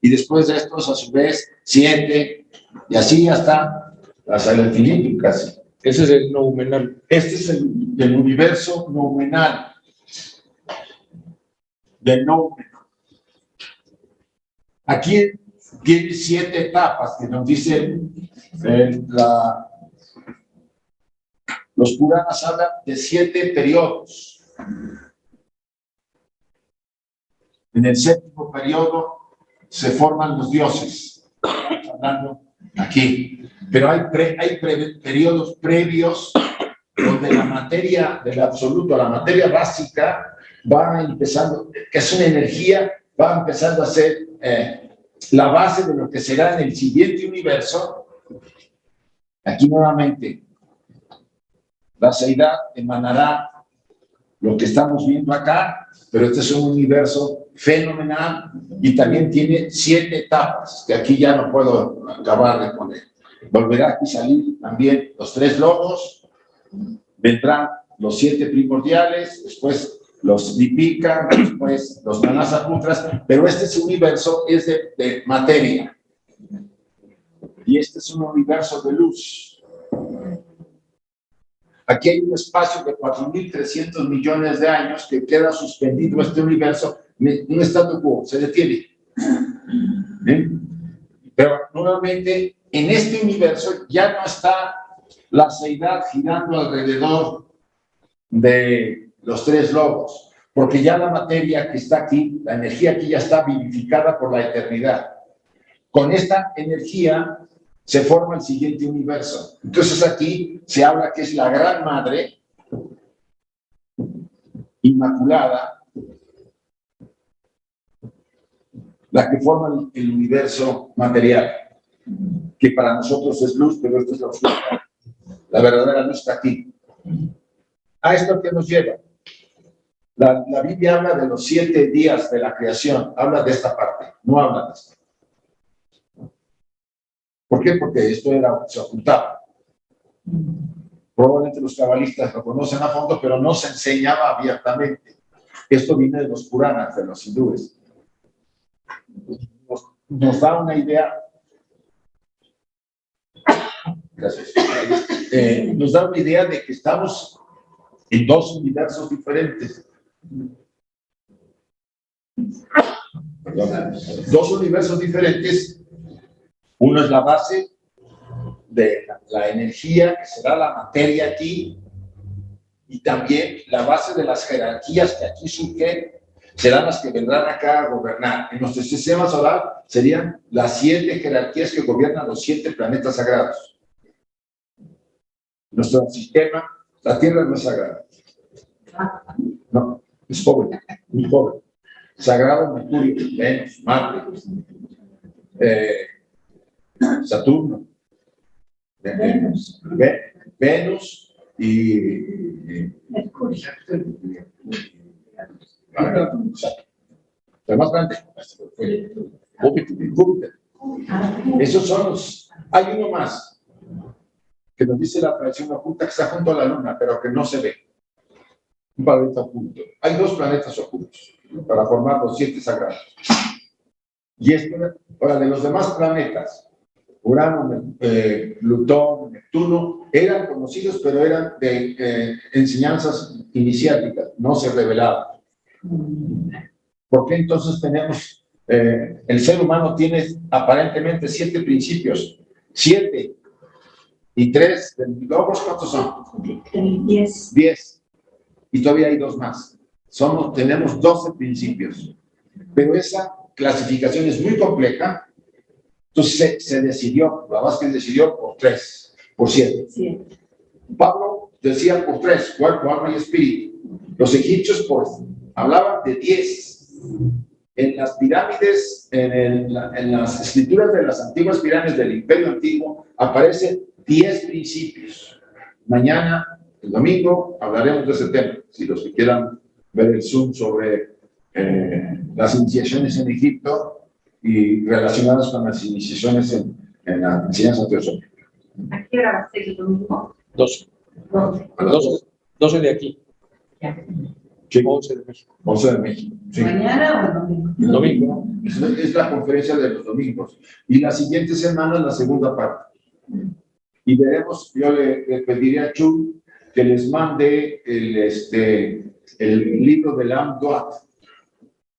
y después de estos a su vez 7, y así hasta el infinito casi. Ese es el noumenal. Este es el universo noumenal. Del noumenal. Aquí tiene 7 etapas que nos dicen los Puranas hablan de 7 periodos. En el 7º periodo se forman los dioses. Hablando aquí. Pero hay periodos previos donde la materia del absoluto, la materia básica, va empezando, que es una energía, va empezando a ser la base de lo que será en el siguiente universo. Aquí nuevamente, la seidad emanará lo que estamos viendo acá, pero este es un universo fenomenal y también tiene 7 etapas, que aquí ya no puedo acabar de poner. Volverá aquí a salir también los 3 logos, vendrán los 7 primordiales, después los Dipika, después los Manasaputras, pero este universo es de materia. Y este es un universo de luz. Aquí hay un espacio de 4.300 millones de años que queda suspendido este universo, un statu quo, se detiene. Pero nuevamente, en este universo ya no está la seidad girando alrededor de los 3 lobos, porque ya la materia que está aquí, la energía aquí ya está vivificada por la eternidad. Con esta energía se forma el siguiente universo. Entonces aquí se habla que es la Gran Madre Inmaculada la que forma el universo material, que para nosotros es luz, pero esto es la oscuridad. La verdadera luz está aquí. ¿A esto qué nos lleva? La Biblia habla de los 7 días de la creación, habla de esta parte, no habla de esto. ¿Por qué? Porque esto se ocultaba. Probablemente los cabalistas lo conocen a fondo, pero no se enseñaba abiertamente. Esto viene de los Puranas, de los hindúes. Nos da una idea. Gracias. Nos da una idea de que estamos en 2 universos diferentes. Perdón. 2 universos diferentes. Uno es la base de la energía, que será la materia aquí, y también la base de las jerarquías que aquí surgen serán las que vendrán acá a gobernar. En nuestro sistema solar serían las 7 jerarquías que gobiernan los 7 planetas sagrados. Nuestro sistema, la Tierra no es sagrada. No, es pobre, muy pobre. Sagrado Mercurio, Venus, Marte, Saturno, Venus y Mercurio. El más grande, Júpiter. Esos son los. Hay uno más que nos dice la tradición oculta que está junto a la Luna, pero que no se ve. Un planeta oculto. Hay 2 planetas ocultos para formar los 7 sagrados. Y ahora, de los demás planetas, Urano, Plutón, Neptuno, eran conocidos, pero eran de enseñanzas iniciáticas, no se revelaban. ¿Por qué entonces tenemos, el ser humano tiene aparentemente 7 principios? 7 y 3 de logos, ¿cuántos son? 10. 10. Y todavía hay 2 más. Tenemos 12 principios. Pero esa clasificación es muy compleja. Entonces se decidió, la Vázquez decidió por 3, por 7. Sí. Pablo decía por 3, cuerpo, alma y espíritu. Los egipcios hablaban de 10. En las pirámides, en las escrituras de las antiguas pirámides del Imperio Antiguo, aparecen 10 principios. Mañana, el domingo, hablaremos de ese tema. Si los que quieran ver el Zoom sobre las iniciaciones en Egipto, y relacionadas con las iniciaciones en la enseñanza teosófica. ¿A qué hora va a ser el domingo? 12. 12 de aquí. Sí. 11 de México. 11 de México. Sí. ¿Mañana o el domingo? Domingo. Es la conferencia de los domingos. Y la siguiente semana es la segunda parte. Y veremos, yo le pediré a Chu que les mande el libro de Lam Doat,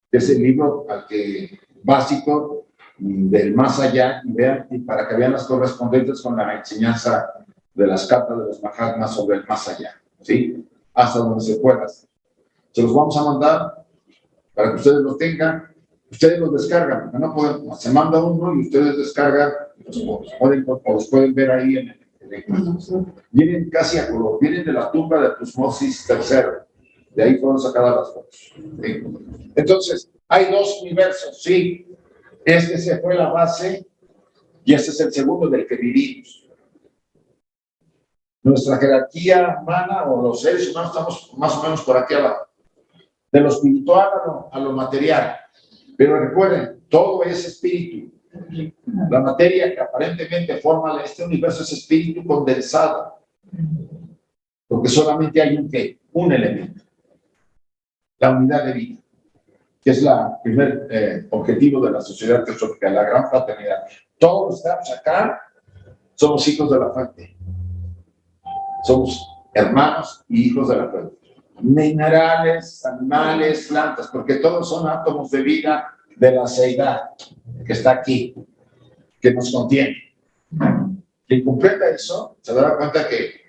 que es el libro básico del más allá, y para que vean las correspondientes con la enseñanza de las cartas de los Mahatmas sobre el más allá, ¿sí? Hasta donde se pueda. Se los vamos a mandar para que ustedes los tengan. Ustedes los descargan, porque no pueden, se manda uno y ustedes descargan, los pueden ver ahí en el vienen casi a color, vienen de la tumba de Tutmosis III, de ahí fueron sacadas las fotos. ¿Sí? Entonces, hay 2 universos, sí. Este se fue la base y este es el segundo del que vivimos. Nuestra jerarquía humana o los seres humanos estamos más o menos por aquí abajo. De lo espiritual a lo material. Pero recuerden, todo es espíritu. La materia que aparentemente forma este universo es espíritu condensado. Porque solamente hay un elemento. La unidad de vida, que es el primer objetivo de la sociedad teosófica, la gran fraternidad. Todos estamos acá, somos hijos de la fuente. Somos hermanos y hijos de la fuente. Minerales, animales, plantas, porque todos son átomos de vida de la seidad que está aquí, que nos contiene. Quien completa eso, se dará cuenta que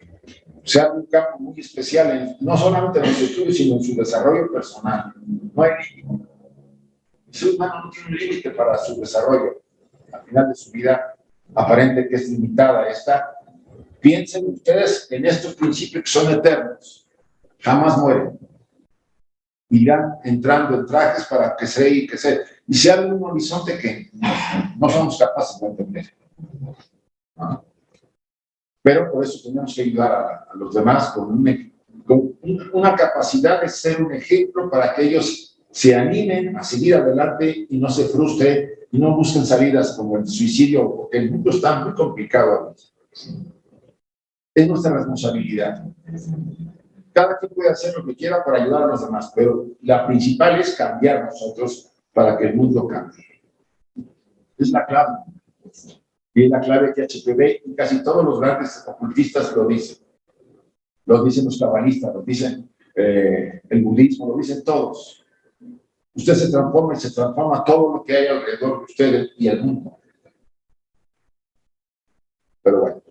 se abre un campo muy especial, no solamente en los estudios, sino en su desarrollo personal. No hay límite. El ser humano no tiene un límite para su desarrollo. Al final de su vida, aparente que es limitada esta. Piensen ustedes en estos principios que son eternos. Jamás mueren. Irán entrando en trajes para crecer y crecer. Y se abre un horizonte que no somos capaces de entender. ¿No? Pero por eso tenemos que ayudar a los demás con una capacidad de ser un ejemplo para que ellos se animen a seguir adelante y no se frustren y no busquen salidas como el suicidio, porque el mundo está muy complicado a veces. Es nuestra responsabilidad. Cada quien puede hacer lo que quiera para ayudar a los demás, pero la principal es cambiar nosotros para que el mundo cambie. Es la clave. Y es la clave que HPV y casi todos los grandes ocultistas lo dicen. Lo dicen los cabalistas, lo dicen el budismo, lo dicen todos. Usted se transforma y se transforma todo lo que hay alrededor de ustedes y el mundo. Pero bueno.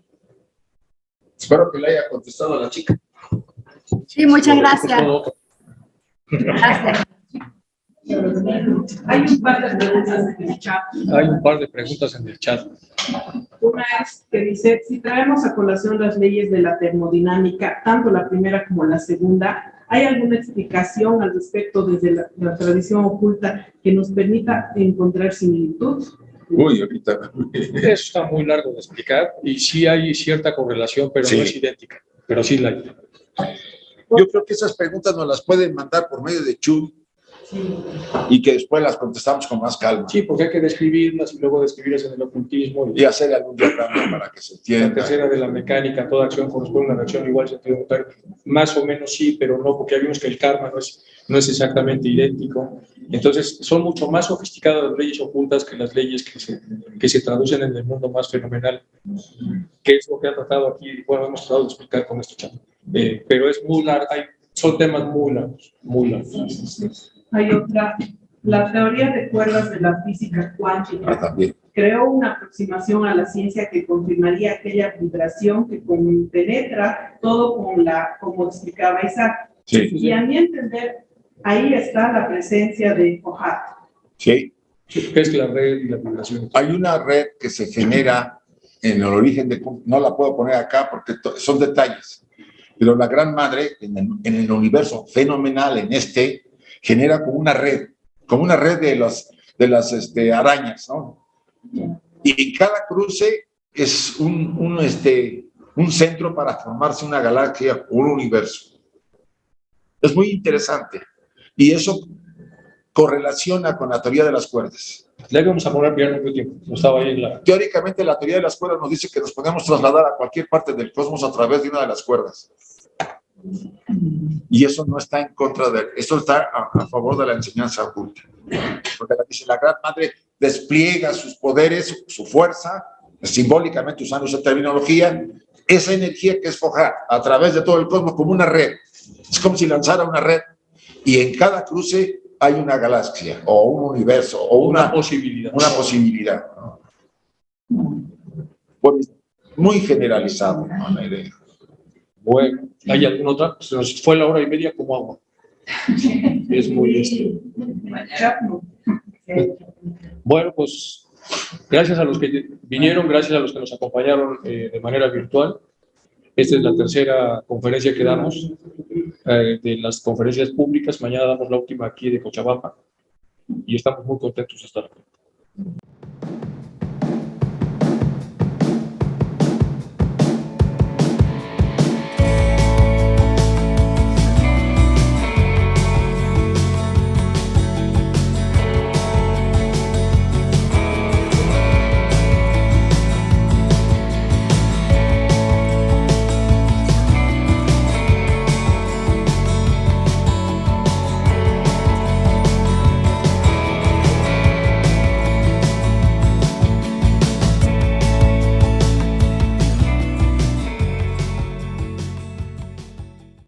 Espero que le haya contestado a la chica. Sí, muchas gracias. Gracias. Hay un par de preguntas en el chat. Hay un par de preguntas en el chat. Una es que dice, si traemos a colación las leyes de la termodinámica, tanto la primera como la segunda, ¿hay alguna explicación al respecto desde la tradición oculta que nos permita encontrar similitud? Uy, ahorita. Eso está muy largo de explicar y sí hay cierta correlación, pero Sí. no es idéntica. Pero sí la hay. Yo creo que esas preguntas nos las pueden mandar por medio de Chuy y que después las contestamos con más calma Sí, porque hay que describirlas y luego describirlas en el ocultismo. y hacer algún diagrama para que se La entienda. tercera de la mecánica, toda acción corresponde a una reacción igual sentido contrario. Más o menos sí, pero no, porque ya vimos que el karma no es exactamente idéntico. Entonces, son mucho más sofisticadas las leyes ocultas que las leyes que se traducen en el mundo más fenomenal, que es lo que ha tratado aquí, bueno, hemos tratado de explicar con este chat. Pero es muy largo, son temas muy largos, muy largos. Hay otra, la teoría de cuerdas de la física cuántica También. creó una aproximación a la ciencia que confirmaría aquella vibración que penetra todo como explicaba Isaac. Sí, Y a mi entender, ahí está la presencia de Foucault. sí. ¿Qué es la red y la vibración? Hay una red que se genera en el origen de... No la puedo poner acá porque son detalles, pero la Gran Madre en el universo fenomenal, genera como una red de las arañas, ¿no? Y en cada cruce es un centro para formarse una galaxia o un universo. Es muy interesante. Y eso correlaciona con la teoría de las cuerdas. Le vamos a poner bien mucho tiempo. No estaba ahí en la... Teóricamente, la teoría de las cuerdas nos dice que nos podemos trasladar a cualquier parte del cosmos a través de una de las cuerdas. Y eso no está en contra de... Eso está a favor de la enseñanza oculta. Porque dice, la Gran Madre despliega sus poderes, su fuerza, simbólicamente usando esa terminología, esa energía que es Foucault a través de todo el cosmos como una red. Es como si lanzara una red y en cada cruce hay una galaxia o un universo o una posibilidad. Una posibilidad, ¿no? Pues, muy generalizado, ¿no? La idea. Bueno, ¿hay alguna otra? Se nos fue la hora y media como agua. Es muy Bueno, pues gracias a los que vinieron, gracias a los que nos acompañaron de manera virtual. Esta es la tercera conferencia que damos de las conferencias públicas. Mañana damos la última aquí de Cochabamba y estamos muy contentos de estar aquí.